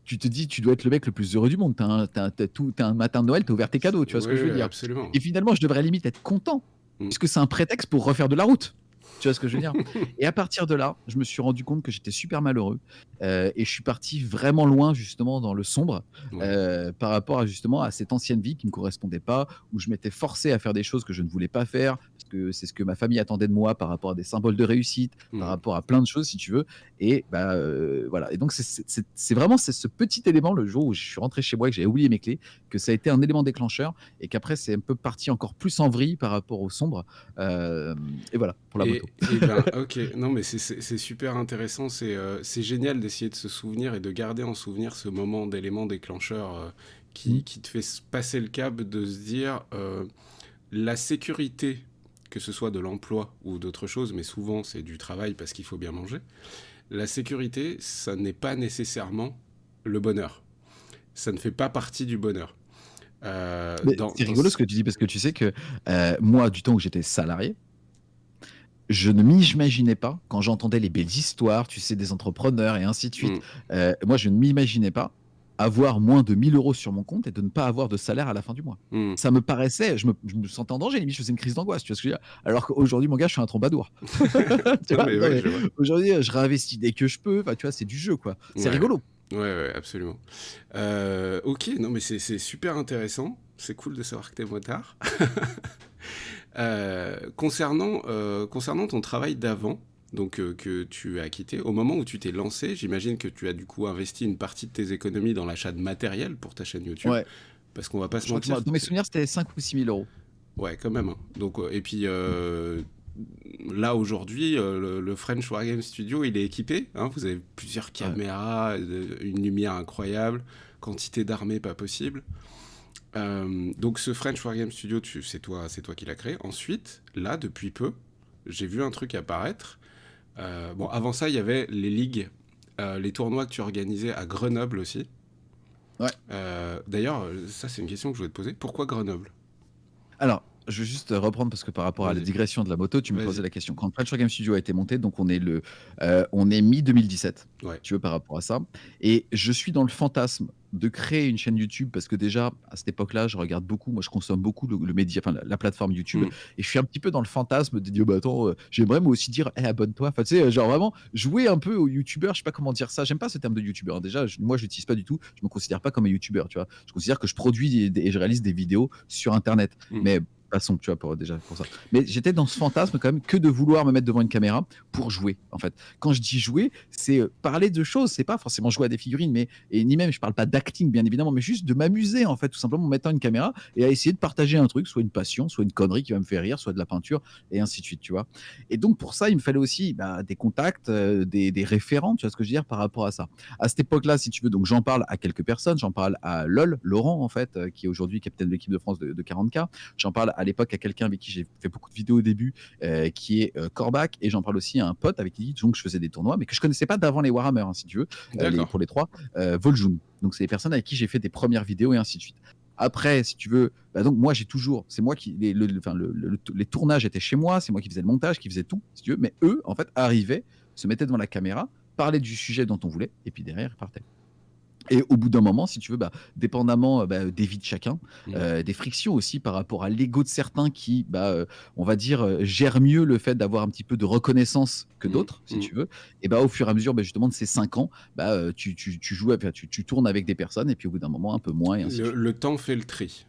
Tu te dis: «Tu dois être le mec le plus heureux du monde». Tu un matin de Noël, tu as ouvert tes cadeaux, tu vois ce que Oui, je veux oui, dire? absolument. Et finalement, je devrais limite être content, Mm. puisque c'est un prétexte pour refaire de la route. Tu vois ce que je veux dire? Et à partir de là, je me suis rendu compte que j'étais super malheureux, et je suis parti vraiment loin justement dans le sombre, Ouais. par rapport à justement à cette ancienne vie qui me correspondait pas, où je m'étais forcé à faire des choses que je ne voulais pas faire, parce que c'est ce que ma famille attendait de moi par rapport à des symboles de réussite, par Mm. rapport à plein de choses si tu veux. Et bah, voilà. Et donc c'est vraiment ce petit élément, le jour où je suis rentré chez moi et que j'avais oublié mes clés, que ça a été un élément déclencheur et qu'après c'est un peu parti encore plus en vrille par rapport au sombre. Et voilà pour la moto. Et ben, ok, non, mais c'est super intéressant. C'est génial d'essayer de se souvenir et de garder en souvenir ce moment d'élément déclencheur Mmh. qui te fait passer le cap de se dire la sécurité que ce soit de l'emploi ou d'autres choses, mais souvent c'est du travail parce qu'il faut bien manger, la sécurité, ça n'est pas nécessairement le bonheur. Ça ne fait pas partie du bonheur. Mais c'est rigolo ce que tu dis parce que tu sais que moi, du temps où j'étais salarié, je ne m'imaginais pas, quand j'entendais les belles histoires, tu sais, des entrepreneurs et ainsi de suite, Mm, moi, je ne m'imaginais pas avoir moins de 1 000 € sur mon compte et de ne pas avoir de salaire à la fin du mois. mm. Ça me paraissait, je me sentais en danger, limite, je faisais une crise d'angoisse, tu vois ce que je veux dire? Alors qu'aujourd'hui, mon gars, je suis un troubadour. Tu Non, vois? mais Non, ouais, mais je vois. aujourd'hui, je réinvestis dès que je peux, enfin, tu vois, c'est du jeu, quoi. C'est Ouais, rigolo. ouais, ouais, absolument. Ok, non, mais c'est super intéressant. C'est cool de savoir que t'es motard. Concernant ton travail d'avant, donc que tu as quitté, au moment où tu t'es lancé, j'imagine que tu as du coup investi une partie de tes économies dans l'achat de matériel pour ta chaîne YouTube, Ouais, parce qu'on va pas se je crois que mentir. dans mes souvenirs, c'était 5 ou 6 000 €. Ouais, quand même, hein. Donc, et puis là aujourd'hui, le French Wargame Studio, il est équipé, hein. Vous avez plusieurs Ouais. caméras, une lumière incroyable, quantité d'armées pas possible. Donc ce French Wargame Studio, c'est toi qui l'as créé. Ensuite, là, depuis peu, j'ai vu un truc apparaître. Bon, avant ça, il y avait les ligues, les tournois que tu organisais à Grenoble aussi. Ouais. D'ailleurs, ça c'est une question que je voulais te poser. Pourquoi Grenoble? Alors, je vais juste reprendre parce que par rapport à la Vas-y, digression de la moto, tu me posais vas-y. la question. Quand French Game Studio a été monté, donc on est mi-2017, Ouais. tu veux, par rapport à ça. Et je suis dans le fantasme de créer une chaîne YouTube parce que déjà, à cette époque-là, je regarde beaucoup, moi je consomme beaucoup le média, enfin la plateforme YouTube, Mm. et je suis un petit peu dans le fantasme de dire, bah attends, j'aimerais moi aussi dire, abonne-toi. Enfin, tu sais, genre vraiment jouer un peu aux YouTubeurs, je sais pas comment dire ça, j'aime pas ce terme de YouTubeur, hein. Déjà, moi je l'utilise pas du tout, je me considère pas comme un YouTubeur, tu vois. Je considère que je produis et je réalise des vidéos sur Internet. Mm. Mais passons, tu vois, déjà pour ça. Mais j'étais dans ce fantasme quand même que de vouloir me mettre devant une caméra pour jouer, en fait. Quand je dis jouer, c'est parler de choses, c'est pas forcément jouer à des figurines, mais et ni même, je parle pas d'acting, bien évidemment, mais juste de m'amuser, en fait, tout simplement en mettant une caméra et à essayer de partager un truc, soit une passion, soit une connerie qui va me faire rire, soit de la peinture, et ainsi de suite, tu vois. Et donc, pour ça, il me fallait aussi des contacts, des référents, tu vois ce que je veux dire, par rapport à ça. À cette époque-là, si tu veux, donc j'en parle à quelques personnes, j'en parle à LOL, Laurent, en fait, qui est aujourd'hui capitaine de l'équipe de France de 40K. J'en parle à l'époque à quelqu'un avec qui j'ai fait beaucoup de vidéos au début, qui est Corbac, et j'en parle aussi à un pote avec qui donc, je faisais des tournois, mais que je connaissais pas d'avant les Warhammer, hein, si tu veux, D'accord. pour les trois, Voljun. Donc, c'est les personnes avec qui j'ai fait des premières vidéos et ainsi de suite. Après, si tu veux, donc moi j'ai toujours, c'est moi qui, les tournages étaient chez moi, c'est moi qui faisais le montage, qui faisait tout, si tu veux, mais eux, en fait, arrivaient, se mettaient devant la caméra, parlaient du sujet dont on voulait, et puis derrière, ils partaient. Et au bout d'un moment, si tu veux, dépendamment des vies de chacun, Mm. des frictions aussi par rapport à l'ego de certains qui, on va dire, gèrent mieux le fait d'avoir un petit peu de reconnaissance que Mm. d'autres, si Mm. tu veux. Et au fur et à mesure, justement, de ces 5 ans, tu joues, tu tournes avec des personnes, et puis au bout d'un moment, un peu moins, et ainsi de suite. Le temps fait le tri.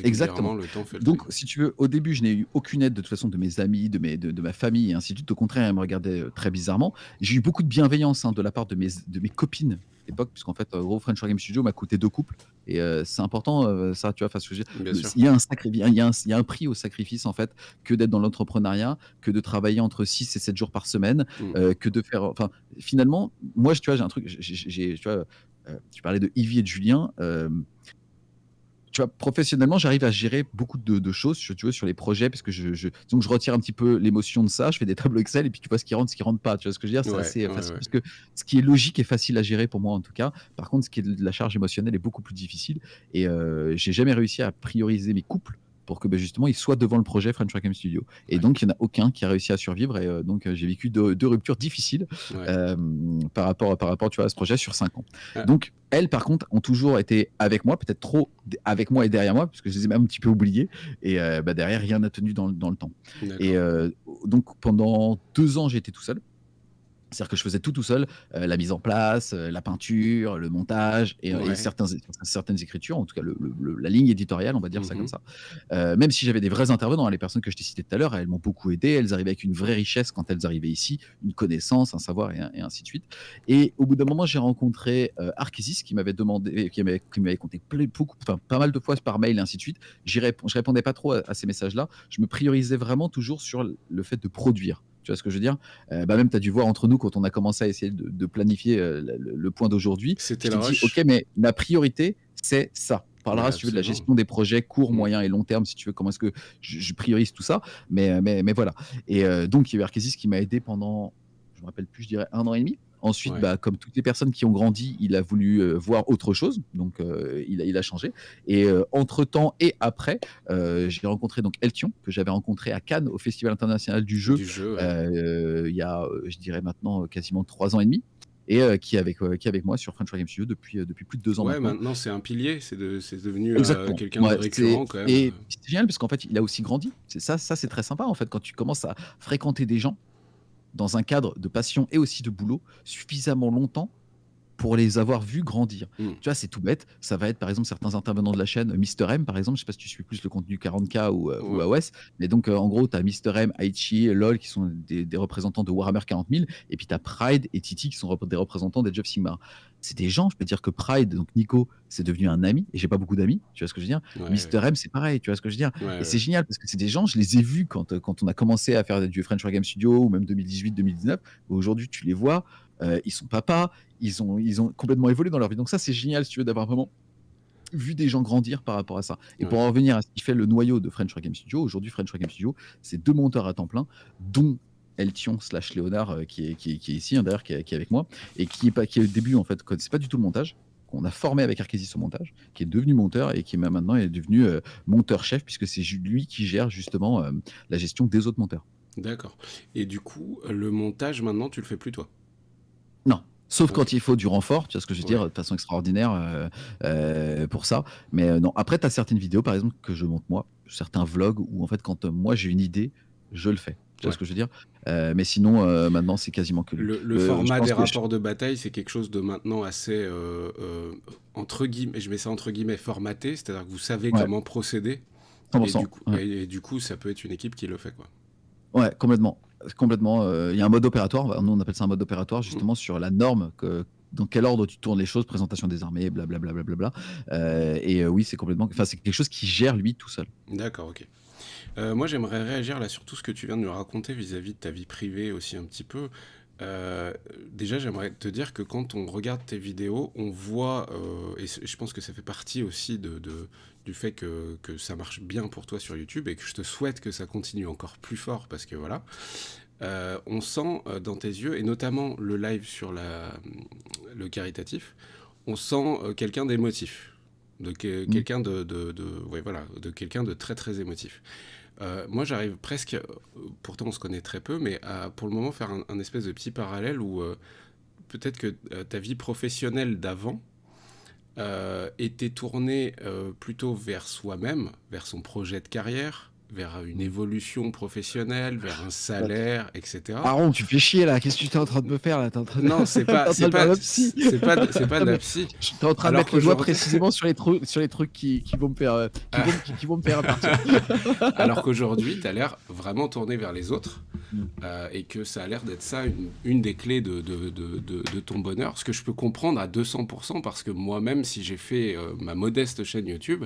Exactement. Régulièrement, le temps fait le Donc, tri. si tu veux, au début, je n'ai eu aucune aide de toute façon de mes amis, de ma famille et ainsi de suite. Au contraire, ils me regardaient très bizarrement. J'ai eu beaucoup de bienveillance, hein, de la part de mes copines à l'époque, puisqu'en fait, gros French Game Studio m'a coûté 2 couples. Et c'est important, ça, tu vois. Enfin, Bien sûr. il y a un sacrifice, il y a un prix au sacrifice, en fait, que d'être dans l'entrepreneuriat, que de travailler entre 6 et 7 jours par semaine, Mm. que de faire. Enfin, finalement, moi, tu vois, j'ai un truc. Tu vois, tu parlais de Yvi et de Julien. Tu vois, professionnellement, j'arrive à gérer beaucoup de choses, tu vois, sur les projets, parce que donc je retire un petit peu l'émotion de ça, je fais des tableaux Excel et puis tu vois ce qui rentre pas. Tu vois ce que je veux dire? C'est Ouais, assez ouais, facile ouais. parce que ce qui est logique est facile à gérer pour moi en tout cas. Par contre, ce qui est de la charge émotionnelle est beaucoup plus difficile, et j'ai jamais réussi à prioriser mes couples pour que justement ils soient devant le projet French Game Studio. Et Ouais, donc il n'y en a aucun qui a réussi à survivre, et donc j'ai vécu deux ruptures difficiles ouais. par rapport, tu vois, à ce projet sur 5 ans. Ah, Donc, elles, par contre, ont toujours été avec moi, peut-être trop avec moi et derrière moi, parce que je les ai même un petit peu oubliées. Et derrière, rien n'a tenu dans le temps. Et d'accord. donc, pendant 2 ans, j'ai été tout seul. C'est-à-dire que je faisais tout seul, la mise en place, la peinture, le montage, et Ouais. certaines écritures, en tout cas la ligne éditoriale, on va dire ça comme Mhm. ça. Même si j'avais des vrais intervenants, hein, les personnes que je t'ai citées tout à l'heure, elles m'ont beaucoup aidé, elles arrivaient avec une vraie richesse quand elles arrivaient ici, une connaissance, un savoir, et ainsi de suite. Et au bout d'un moment, j'ai rencontré Arkésis, qui m'avait demandé, qui m'avait contacté beaucoup, enfin pas mal de fois par mail et ainsi de suite. Je répondais pas trop à ces messages-là. Je me priorisais vraiment toujours sur le fait de produire. Tu vois ce que je veux dire? Même tu as dû voir entre nous quand on a commencé à essayer de planifier le point d'aujourd'hui. Je C'était le t'ai dit, OK, rush. mais ma priorité, c'est ça. Ouais, parlera, si tu veux, de la absolument. gestion des projets court, Mmh. moyen et long terme, si tu veux, comment est-ce que je priorise tout ça. Mais voilà. Et donc, il y a eu Arkésis qui m'a aidé pendant, je me rappelle plus, je dirais 1 an et demi. Ensuite, Ouais. bah, comme toutes les personnes qui ont grandi, il a voulu voir autre chose. Donc, il a changé. Et entre-temps et après, j'ai rencontré donc Eltion, que j'avais rencontré à Cannes, au Festival international du jeu, Du jeu, ouais. il y a, je dirais maintenant, quasiment 3 ans et demi. Et qui est avec moi sur French War Game Studio depuis plus de 2 ans Ouais, maintenant. maintenant c'est un pilier, c'est devenu, Exactement. quelqu'un de Ouais, c'est récurrent quand même, et c'est génial parce qu'en fait, il a aussi grandi. C'est ça, c'est très sympa en fait, quand tu commences à fréquenter des gens dans un cadre de passion et aussi de boulot suffisamment longtemps pour les avoir vus grandir. Mmh. Tu vois, c'est tout bête. Ça va être par exemple certains intervenants de la chaîne, Mister M par exemple, je sais pas si tu suis plus le contenu 40K ou Ouais. AOS, mais donc en gros, tu as Mister M, Aichi, LOL qui sont des représentants de Warhammer 40 000, et puis tu as Pride et Titi qui sont des représentants d'Age of Sigmar. C'est des gens, je peux dire que Pride, donc Nico, c'est devenu un ami, et j'ai pas beaucoup d'amis, tu vois ce que je veux dire. Ouais, ouais. Mister M, c'est pareil, tu vois ce que je veux dire. Ouais, Et ouais. c'est génial parce que c'est des gens, je les ai vus quand on a commencé à faire du French War Game Studio, ou même 2018-2019. Aujourd'hui, tu les vois, ils sont papas, ils ont complètement évolué dans leur vie. Donc ça, c'est génial, si tu veux, d'avoir vraiment vu des gens grandir par rapport à ça. Et pour Ouais. en revenir à ce qui fait le noyau de French War Game Studio, aujourd'hui, French War Game Studio, c'est 2 monteurs à temps plein, dont Eltion slash Léonard, qui est ici, hein, d'ailleurs, qui est avec moi, et qui est au début, en fait, connaissait pas du tout le montage, qu'on a formé avec Arkésis au montage, qui est devenu monteur et qui maintenant est devenu monteur-chef, puisque c'est lui qui gère justement la gestion des autres monteurs. D'accord. Et du coup, le montage maintenant, tu le fais plus toi? Non, sauf OK. quand il faut du renfort, tu vois ce que je veux dire, Ouais. de façon extraordinaire, pour ça. Mais non, après tu as certaines vidéos, par exemple, que je monte moi, certains vlogs où en fait quand, moi j'ai une idée, je le fais. Tu vois Ouais. ce que je veux dire? Mais sinon, maintenant c'est quasiment que lui. Le Je format pense des que j rapports de bataille, c'est quelque chose de maintenant assez, entre guillemets, je mets ça entre guillemets, «formaté», c'est-à-dire que vous savez ouais, comment procéder 100. Ouais. et du coup, ça peut être une équipe qui le fait, quoi. Ouais, complètement. Complètement, il y a un mode opératoire, bah, nous on appelle ça un mode opératoire Mmh. justement sur la norme que dans quel ordre tu tournes les choses, présentation des armées, blablabla, blablabla. Et oui, c'est complètement enfin, c'est quelque chose qui gère lui tout seul. D'accord, OK. Moi, j'aimerais réagir là sur tout ce que tu viens de me raconter vis-à-vis de ta vie privée aussi un petit peu. Déjà, j'aimerais te dire que quand on regarde tes vidéos, on voit, et je pense que ça fait partie aussi du fait que ça marche bien pour toi sur YouTube et que je te souhaite que ça continue encore plus fort parce que voilà. On sent dans tes yeux, et notamment le live sur le caritatif, on sent quelqu'un d'émotif, Mmh. quelqu'un ouais, voilà, de quelqu'un de très très émotif. Moi, j'arrive presque, pourtant on se connaît très peu, mais à pour le moment faire un espèce de petit parallèle où peut-être que ta vie professionnelle d'avant était tournée plutôt vers soi-même, vers son projet de carrière, vers une Mmh. évolution professionnelle, vers un salaire, etc. Aaron, tu fais chier là, qu'est-ce que tu es en train de me faire là? Tu es en train de Non, c'est tu es pas, en train c'est de faire pas, le psy. c'est pas Non de la mais psy. tu es en train de Alors mettre le doigt qu'aujourd'hui, précisément sur les trucs qui vont me faire, qui vont me faire partir. alors qu'aujourd'hui, tu as l'air vraiment tourné vers les autres. Mmh. Et que ça a l'air d'être ça une des clés de ton bonheur. Ce que je peux comprendre à 200%, parce que moi-même, si j'ai fait ma modeste chaîne YouTube,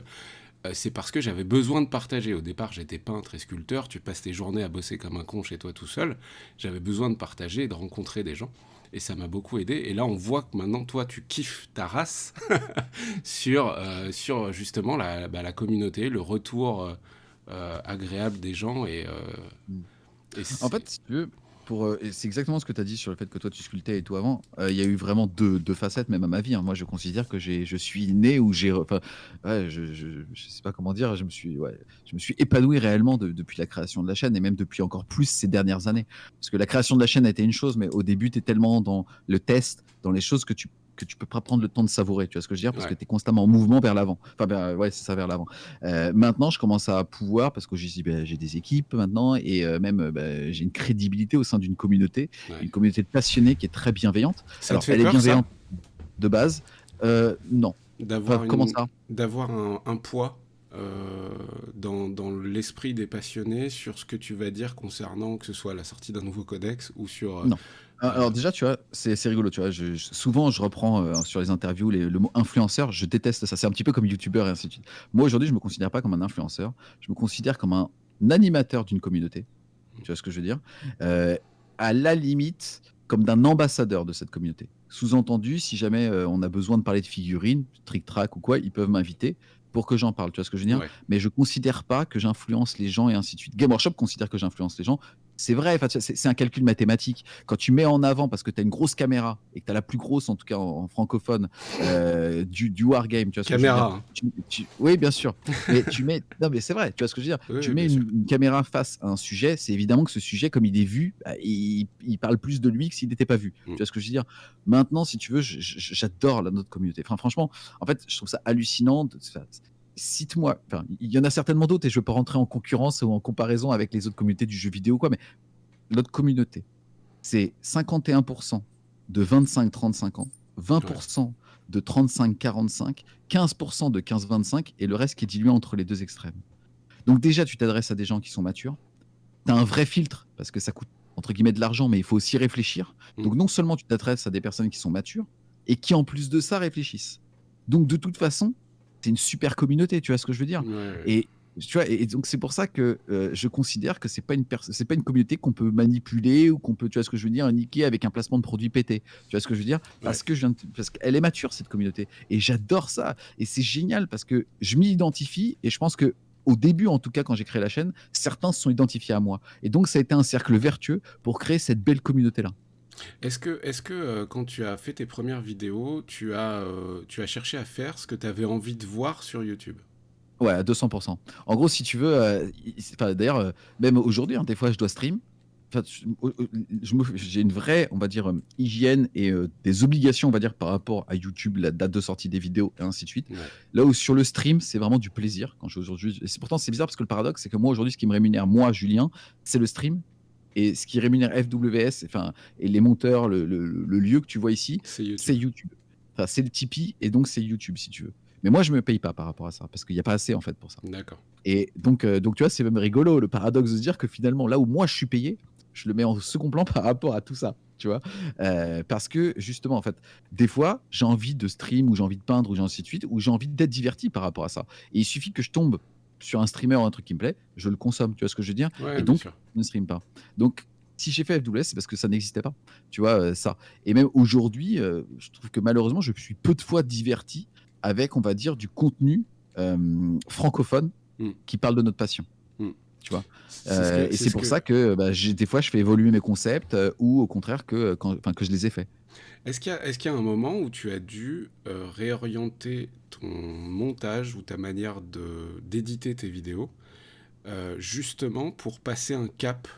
c'est parce que j'avais besoin de partager. Au départ, j'étais peintre et sculpteur, tu passes tes journées à bosser comme un con chez toi tout seul. J'avais besoin de partager et de rencontrer des gens. Et ça m'a beaucoup aidé. Et là, on voit que maintenant, toi, tu kiffes ta race sur justement la communauté, le retour agréable des gens. Mmh. Et En c'est... fait, si tu veux, et c'est exactement ce que tu as dit sur le fait que toi tu sculptais et tout avant. Il y a eu vraiment deux facettes même à ma vie, hein. Moi, je considère que je suis né où enfin, ouais, je sais pas comment dire, je me suis épanoui réellement depuis la création de la chaîne et même depuis encore plus ces dernières années. Parce que la création de la chaîne a été une chose, mais au début, tu es tellement dans le test, dans les choses que tu peux pas prendre le temps de savourer, tu vois ce que je veux dire? Parce que Ouais. tu es constamment en mouvement vers l'avant. Enfin, ouais, c'est ça, vers l'avant. Maintenant, je commence à pouvoir, parce que j'ai des équipes maintenant et même j'ai une crédibilité au sein d'une communauté, Ouais. une communauté de passionnés qui est très bienveillante. Ça te Alors, fait elle est peur, ça? bienveillante de base. Non. Enfin, comment ça? D'avoir un poids dans l'esprit des passionnés sur ce que tu vas dire concernant que ce soit la sortie d'un nouveau codex ou sur... Non. Alors euh, déjà, tu vois, c'est rigolo, tu vois? Souvent, je reprends, sur les interviews le mot influenceur, je déteste ça. C'est un petit peu comme youtubeur et ainsi de suite. Moi, aujourd'hui, je me considère pas comme un influenceur, je me considère comme un animateur d'une communauté. Tu vois ce que je veux dire? Heu, à la limite, comme d'un ambassadeur de cette communauté. Sous-entendu, si jamais, on a besoin de parler de figurines, tric-trac ou quoi, ils peuvent m'inviter pour que j'en parle, tu vois ce que je veux dire? Ouais. Mais je considère pas que j'influence les gens et ainsi de suite. Game Workshop considère que j'influence les gens. C'est vrai, enfin, tu vois, c'est un calcul mathématique. Quand tu mets en avant, parce que tu as une grosse caméra et que tu as la plus grosse, en tout cas en francophone, du wargame, tu vois ce que je veux dire? Caméra, hein. Oui, bien sûr, mais tu mets non, mais c'est vrai, tu vois ce que je veux dire? Oui, Tu oui, mets bien sûr. une caméra face à un sujet, c'est évidemment que ce sujet, comme il est vu, bah, il parle plus de lui que s'il n'était pas vu. Mmh. Tu vois ce que je veux dire? Maintenant, si tu veux, j'adore notre communauté. Enfin, franchement, en fait, je trouve ça hallucinant cite-moi, enfin, il y en a certainement d'autres et je ne veux pas rentrer en concurrence ou en comparaison avec les autres communautés du jeu vidéo, quoi, mais notre communauté, c'est 51% de 25-35 ans, Ouais. 20% de 35-45, 15% de 15-25 et le reste qui est dilué entre les deux extrêmes. Donc déjà, tu t'adresses à des gens qui sont matures, tu as un vrai filtre parce que ça coûte entre guillemets de l'argent, mais il faut aussi réfléchir. Mmh. Donc non seulement tu t'adresses à des personnes qui sont matures et qui en plus de ça réfléchissent. Donc de toute façon, c'est une super communauté, tu vois ce que je veux dire? Ouais, ouais. Et tu vois? Et donc c'est pour ça que, je considère que c'est pas une communauté qu'on peut manipuler ou qu'on peut, tu vois ce que je veux dire? Niquer avec un placement de produit pété. Tu vois ce que je veux dire? Ouais. Parce qu'elle est mature cette communauté et j'adore ça et c'est génial parce que je m'y identifie et je pense que au début, en tout cas, quand j'ai créé la chaîne, certains se sont identifiés à moi et donc ça a été un cercle vertueux pour créer cette belle communauté-là. Est-ce que quand tu as fait tes premières vidéos, tu as cherché à faire ce que tu avais envie de voir sur YouTube? Ouais, à 200. En gros, si tu veux, enfin, d'ailleurs, même aujourd'hui, hein, des fois, je dois stream. Enfin, j'ai une vraie, on va dire, hygiène et des obligations, on va dire, par rapport à YouTube, la date de sortie des vidéos et ainsi de suite. Ouais. Là où sur le stream, c'est vraiment du plaisir quand je aujourd'hui et pourtant, c'est bizarre parce que le paradoxe, c'est que moi, aujourd'hui, ce qui me rémunère, moi, Julien, c'est le stream et ce qui rémunère FWS, enfin et les monteurs, le lieu que tu vois ici, C'est c'est YouTube. YouTube. Enfin, c'est le Tipeee et donc c'est YouTube, si tu veux. Mais moi, je me paye pas par rapport à ça parce qu'il y a pas assez, en fait, pour ça. D'accord. Et donc tu vois, c'est même rigolo le paradoxe de se dire que finalement, là où moi je suis payé, je le mets en second plan par rapport à tout ça, tu vois? Parce que justement, en fait, des fois, j'ai envie de stream ou j'ai envie de peindre ou ainsi de suite, ou j'ai envie d'être diverti par rapport à ça. Et il suffit que je tombe sur un streamer ou un truc qui me plaît, je le consomme, tu vois ce que je veux dire? Ouais, Et bien donc, sûr. je ne stream pas. Donc, si j'ai fait FWS, c'est parce que ça n'existait pas, tu vois? Ça. Et même aujourd'hui, je trouve que malheureusement, je suis peu de fois diverti avec, on va dire, du contenu, francophone Mmh. qui parle de notre passion, Mmh. tu vois? C'est ce que Et c'est c'est ce pour que ça que, bah, des fois, je fais évoluer mes concepts, ou au contraire que, que je les ai faits. est-ce qu'il y a un moment où tu as dû, réorienter ton montage ou ta manière d'éditer tes vidéos, justement pour passer un cap,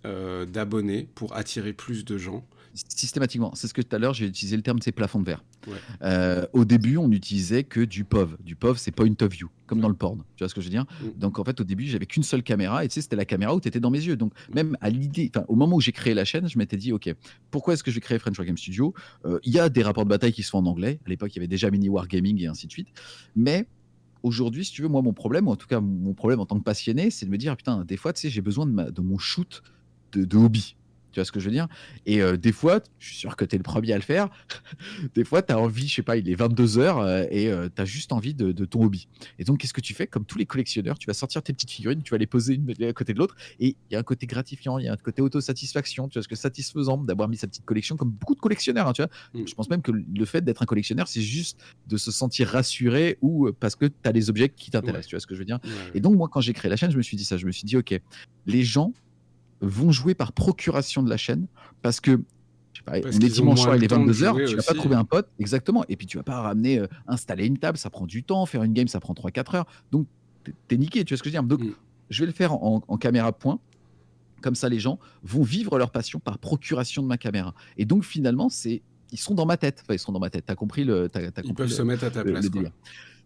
d'abonnés, pour attirer plus de gens? Systématiquement, c'est ce que tout à l'heure, j'ai utilisé le terme, c'est plafond de verre. Ouais, Au début, on n'utilisait que du POV. Du POV, c'est point of view, comme dans ouais. le porn. Tu vois ce que je veux dire? Mmh, Donc en fait, au début, j'avais qu'une seule caméra et tu sais, c'était la caméra où tu étais dans mes yeux. Donc ouais. même à l'idée, enfin, au moment où j'ai créé la chaîne, je m'étais dit: «OK, pourquoi est-ce que je vais créer French War Game Studio?» Il y a des rapports de bataille qui se font en anglais. À l'époque, il y avait déjà Mini Wargaming et ainsi de suite. Mais aujourd'hui, si tu veux, moi, mon problème, ou en tout cas mon problème en tant que passionné, c'est de me dire: «Ah putain, des fois, tu sais, j'ai besoin de mon shoot de hobby». Tu vois ce que je veux dire? Et des fois, je suis sûr que tu es le premier à le faire, des fois, tu as envie, je sais pas, il est 22h, et tu as juste envie de ton hobby. Et donc, qu'est-ce que tu fais? Comme tous les collectionneurs, tu vas sortir tes petites figurines, tu vas les poser une à côté de l'autre et il y a un côté gratifiant, il y a un côté autosatisfaction, tu vois? Ce que satisfaisant d'avoir mis sa petite collection comme beaucoup de collectionneurs, hein, tu vois? Mmh. Je pense même que le fait d'être un collectionneur, c'est juste de se sentir rassuré ou parce que tu as les objets qui Ouais, t'intéressent, tu vois ce que je veux dire? ouais, ouais. Et donc moi, quand j'ai créé la chaîne, je me suis dit ça, je me suis dit: «OK, les gens vont jouer par procuration de la chaîne parce que je sais pas, Parce on est qu'ils ont dimanche moins soir, le il est temps de 22h, jouer tu vas pas aussi. trouver un pote exactement et puis tu vas pas ramener, installer une table, ça prend du temps, faire une game, ça prend 3-4 heures. Donc tu es niqué, tu vois ce que je veux dire? Donc Mmh. je vais le faire en caméra point, comme ça les gens vont vivre leur passion par procuration de ma caméra et donc finalement, ils sont dans ma tête. Enfin, ils sont dans ma tête. Tu as compris Ils peuvent se mettre à ta place, le quoi. délire.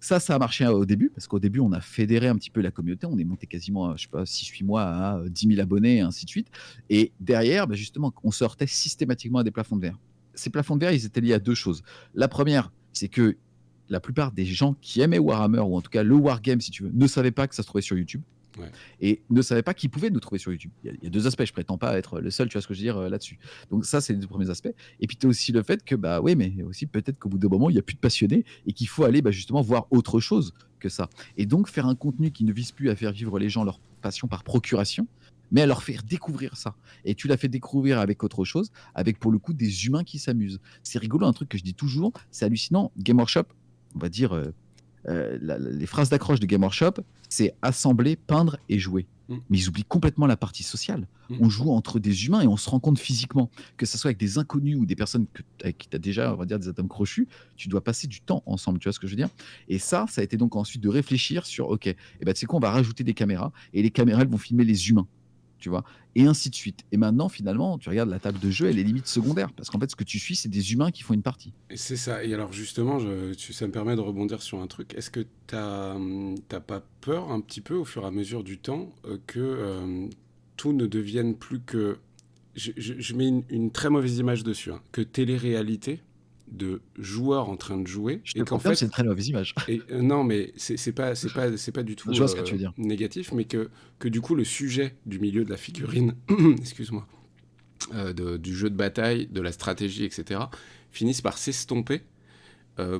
Ça a marché au début, parce qu'au début, on a fédéré un petit peu la communauté. On est monté quasiment, je sais pas, 6-8 mois à 10 000 abonnés, et ainsi de suite. Et derrière, bah, justement, on se heurtait systématiquement à des plafonds de verre. Ces plafonds de verre, ils étaient liés à deux choses. La première, c'est que la plupart des gens qui aimaient Warhammer, ou en tout cas le Wargame, si tu veux, ne savaient pas que ça se trouvait sur YouTube Ouais. et ne savaient pas qu'ils pouvaient nous trouver sur YouTube. Il y a deux aspects, je prétends pas être le seul, tu vois ce que je veux dire là-dessus. Donc ça, c'est les deux premiers aspects. Et puis tu as aussi le fait que, bah oui, mais aussi peut-être qu'au bout d'un moment, il n'y a plus de passionnés et qu'il faut aller bah, justement voir autre chose que ça. Et donc faire un contenu qui ne vise plus à faire vivre les gens leur passion par procuration, mais à leur faire découvrir ça. Et tu l'as fait découvrir avec autre chose, avec pour le coup des humains qui s'amusent. C'est rigolo, un truc que je dis toujours, c'est hallucinant. Game Workshop, on va dire, les phrases d'accroche de Game Workshop, c'est assembler, peindre et jouer. Mm. Mais ils oublient complètement la partie sociale. On joue entre des humains et on se rencontre physiquement. Que ce soit avec des inconnus ou des personnes avec qui tu as déjà, on va dire, des atomes crochus, tu dois passer du temps ensemble, tu vois ce que je veux dire? Et ça a été donc ensuite de réfléchir sur, OK, tu sais quoi, on va rajouter des caméras et les caméras, elles vont filmer les humains, tu vois? Et ainsi de suite. Et maintenant, finalement, tu regardes la table de jeu, elle est limite secondaire parce qu'en fait, ce que tu suis, c'est des humains qui font une partie. Et c'est ça. Et alors justement, ça me permet de rebondir sur un truc. Est-ce que t'as pas peur un petit peu au fur et à mesure du temps que tout ne devienne plus que... Je mets une très mauvaise image dessus, hein, que télé-réalité de joueurs en train de jouer Je te et qu'en confirme, c'est une fait... très mauvaise image. Non, mais c'est pas du Je tout vois ce que tu veux dire. négatif, mais que du coup le sujet du milieu de la figurine, excuse-moi, du jeu de bataille, de la stratégie, etc., finissent par s'estomper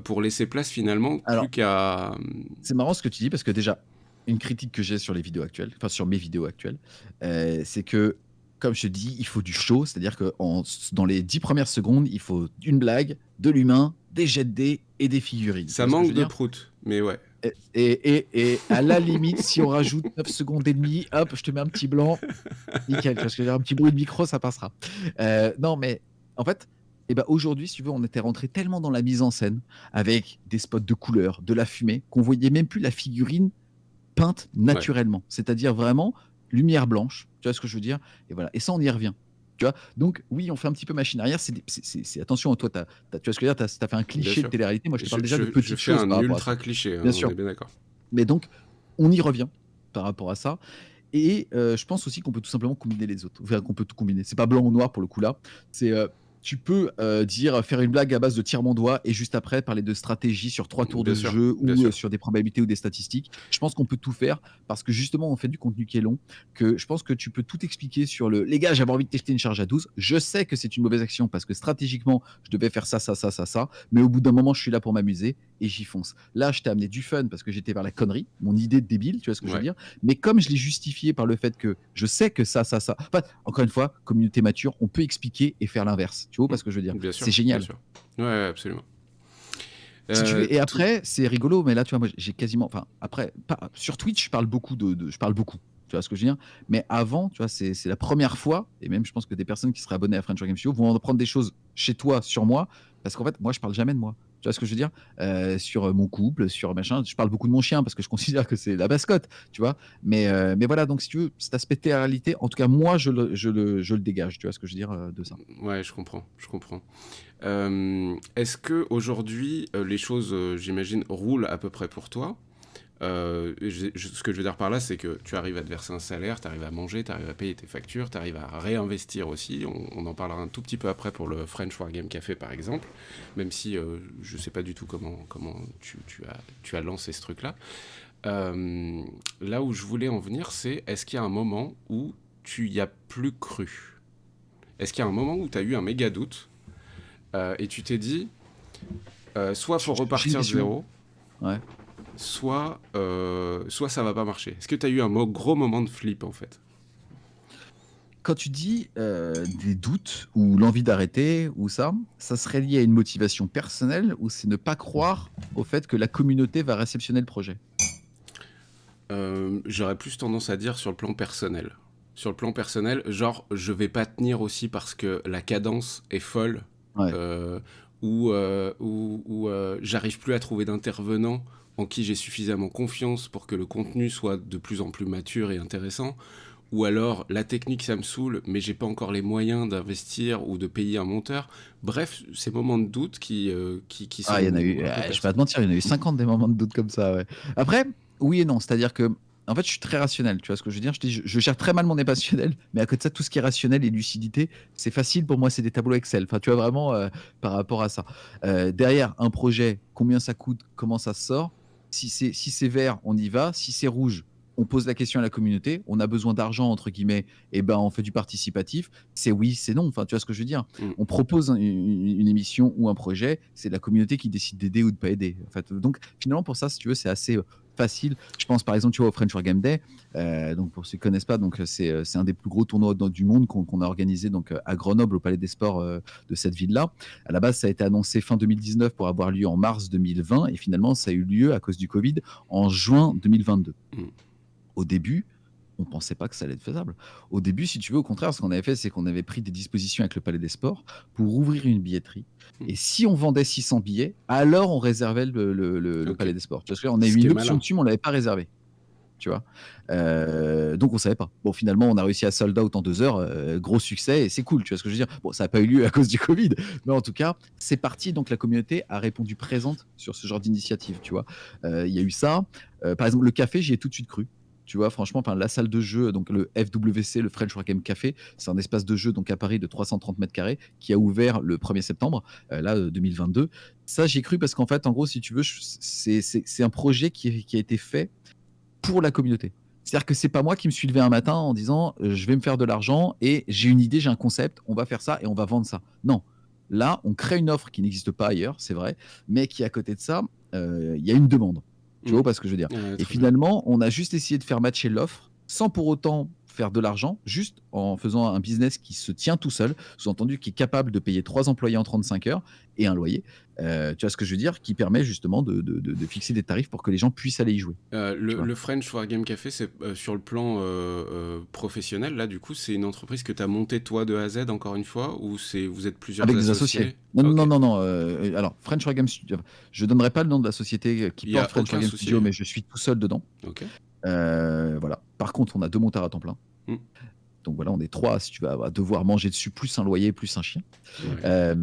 pour laisser place finalement plus Alors, qu'à... c'est marrant ce que tu dis parce que déjà, une critique que j'ai sur les vidéos actuelles, enfin sur mes vidéos actuelles, c'est que, comme je te dis, il faut du show, c'est-à-dire que dans les 10 premières secondes, il faut une blague, de l'humain, des jets de dés et des figurines. Tu Ça vois ce que je manque veux de dire? prout, mais ouais, Et à la limite, si on rajoute 9 secondes et demie, hop, je te mets un petit blanc, nickel. Tu vois ce que je veux dire? Un petit bruit de micro, ça passera. Non, mais en fait, aujourd'hui, si tu veux, on était rentré tellement dans la mise en scène avec des spots de couleurs, de la fumée, qu'on voyait même plus la figurine peinte ouais, naturellement. C'est-à-dire vraiment lumière blanche, tu vois ce que je veux dire? Et voilà, et ça, on y revient. Tu vois? Donc oui, on fait un petit peu machine arrière. Attention, toi, tu vois ce que je veux dire? Tu as fait un bien cliché de sûr. télé-réalité. Moi, je te parle déjà de Je petites fais choses un par rapport à ça. ultra cliché, hein, Bien on sûr. est bien d'accord. Mais donc, on y revient par rapport à ça. Et je pense aussi qu'on peut tout simplement combiner les autres. Enfin, qu'on peut tout combiner. C'est pas blanc ou noir pour le coup là. C'est tu peux faire une blague à base de tire mon doigt et juste après parler de stratégie sur 3 tours de Bien sûr, jeu bien ou sûr. sur des probabilités ou des statistiques. Je pense qu'on peut tout faire parce que justement on fait du contenu qui est long. Que je pense que tu peux tout expliquer sur le. Les gars, j'avais envie de tester une charge à 12. Je sais que c'est une mauvaise action parce que stratégiquement je devais faire ça, ça, ça, ça, ça. Mais au bout d'un moment, je suis là pour m'amuser et j'y fonce. Là, je t'ai amené du fun parce que j'étais vers la connerie, mon idée de débile, tu vois ce que je veux Ouais, dire? Mais comme je l'ai justifié par le fait que je sais que ça, ça, ça. Enfin, encore une fois, communauté mature, on peut expliquer et faire l'inverse. Tu vois ce que je veux dire? bien sûr, C'est bien génial. sûr. Ouais, ouais, absolument. Si tu veux. Et Tout... après, c'est rigolo, mais là, tu vois, moi, j'ai quasiment. Enfin, après, sur Twitch, je parle beaucoup je parle beaucoup. Tu vois ce que je veux dire? Mais avant, tu vois, c'est la première fois, et même je pense que des personnes qui seraient abonnées à French Game Show vont apprendre des choses chez toi sur moi, parce qu'en fait, moi, je parle jamais de moi. Tu vois ce que je veux dire? Sur mon couple, sur machin. Je parle beaucoup de mon chien parce que je considère que c'est la mascotte, tu vois. Mais voilà, donc si tu veux, cet aspect de réalité, en tout cas, moi, je le dégage. Tu vois ce que je veux dire de ça? Ouais, je comprends, je comprends. Est-ce que aujourd'hui les choses, j'imagine, roulent à peu près pour toi? Ce que je veux dire par là, c'est que tu arrives à te verser un salaire, tu arrives à manger, tu arrives à payer tes factures, tu arrives à réinvestir aussi. On en parlera un tout petit peu après pour le French Wargame Café, par exemple, même si je sais pas du tout comment tu as lancé ce truc-là. Là où je voulais en venir, c'est est-ce qu'il y a un moment où tu y as plus cru? Est-ce qu'il y a un moment où tu as eu un méga doute et tu t'es dit, soit faut J'ai une repartir de question. zéro, Ouais. soit ça va pas marcher. Est-ce que tu as eu un gros moment de flip en fait? Quand tu dis des doutes ou l'envie d'arrêter ou ça serait lié à une motivation personnelle ou c'est ne pas croire au fait que la communauté va réceptionner le projet? J'aurais plus tendance à dire sur le plan personnel. Sur le plan personnel, genre je vais pas tenir aussi parce que la cadence est folle, Ouais. euh, ou j'arrive plus à trouver d'intervenants en qui j'ai suffisamment confiance pour que le contenu soit de plus en plus mature et intéressant, ou alors la technique ça me saoule mais j'ai pas encore les moyens d'investir ou de payer un monteur. Bref, ces moments de doute qui Ah, il y en a sont eu, un peu je vais pas te personnels. mentir, il y en a eu 50 des moments de doute comme ça, ouais. Après, oui et non, c'est-à-dire que, en fait, je suis très rationnel, tu vois ce que je veux dire? Je gère très mal mon émotionnel, mais à côté de ça, tout ce qui est rationnel et lucidité, c'est facile pour moi, c'est des tableaux Excel. Enfin, tu vois vraiment par rapport à ça. Derrière, un projet, combien ça coûte, comment ça se sort? Si c'est vert, on y va. Si c'est rouge, on pose la question à la communauté, on a besoin d'argent entre guillemets, et ben on fait du participatif. C'est oui, c'est non. Enfin, tu vois ce que je veux dire. Mm. On propose une émission ou un projet, c'est la communauté qui décide d'aider ou de pas aider. En fait, donc finalement pour ça, si tu veux, c'est assez facile. Je pense par exemple, tu vois, au French War Game Day. Donc pour ceux qui connaissent pas, donc c'est un des plus gros tournois du monde qu'on a organisé donc à Grenoble au Palais des Sports de cette ville-là. À la base, ça a été annoncé fin 2019 pour avoir lieu en mars 2020 et finalement ça a eu lieu à cause du Covid en juin 2022. Mm. Au début, on pensait pas que ça allait être faisable. Au début, si tu veux, au contraire, ce qu'on avait fait, c'est qu'on avait pris des dispositions avec le Palais des Sports pour ouvrir une billetterie. Et si on vendait 600 billets, alors on réservait le Ok. Palais des Sports. Tu vois, on a Ce eu qui est une option malin. dessus, mais on l'avait pas réservé. Tu vois. Donc on savait pas. Bon, finalement, on a réussi à sold out en 2 heures, gros succès et c'est cool. Tu vois ce que je veux dire. Bon, ça n'a pas eu lieu à cause du Covid, mais en tout cas, c'est parti. Donc la communauté a répondu présente sur ce genre d'initiative. Tu vois, il y a eu ça. Par exemple, le café, j'y ai tout de suite cru. Tu vois, franchement, la salle de jeu, donc le FWC, le French War Game Café, c'est un espace de jeu donc à Paris de 330 mètres carrés qui a ouvert le 1er septembre, 2022. Ça, j'y ai cru parce qu'en fait, en gros, si tu veux, c'est un projet qui a été fait pour la communauté. C'est-à-dire que c'est pas moi qui me suis levé un matin en disant je vais me faire de l'argent et j'ai une idée, j'ai un concept, on va faire ça et on va vendre ça. Non. Là, on crée une offre qui n'existe pas ailleurs, c'est vrai, mais qui à côté de ça, il y a une demande. Tu vois pas ce que je veux dire. Ouais, Et très bien. finalement, on a juste essayé de faire matcher l'offre sans pour autant faire de l'argent, juste en faisant un business qui se tient tout seul, sous-entendu qui est capable de payer 3 employés en 35 heures et un loyer. Tu vois ce que je veux dire, qui permet justement de fixer des tarifs pour que les gens puissent aller y jouer. Tu vois. Le French War Game Café, c'est sur le plan professionnel, là, du coup, c'est une entreprise que tu as montée toi de A à Z, encore une fois, ou vous êtes plusieurs Avec des associés. associés? Non, Ok. non, non, non. Alors, French War Game Studio, je donnerai pas le nom de la société qui Il n'y porte a French War aucun Game souci. Studio, mais je suis tout seul dedans. Ok. Voilà. Par contre, on a 2 montards à temps plein. Mm. Donc voilà, on est 3 si tu vas devoir manger dessus, plus un loyer, plus un chien. Ouais.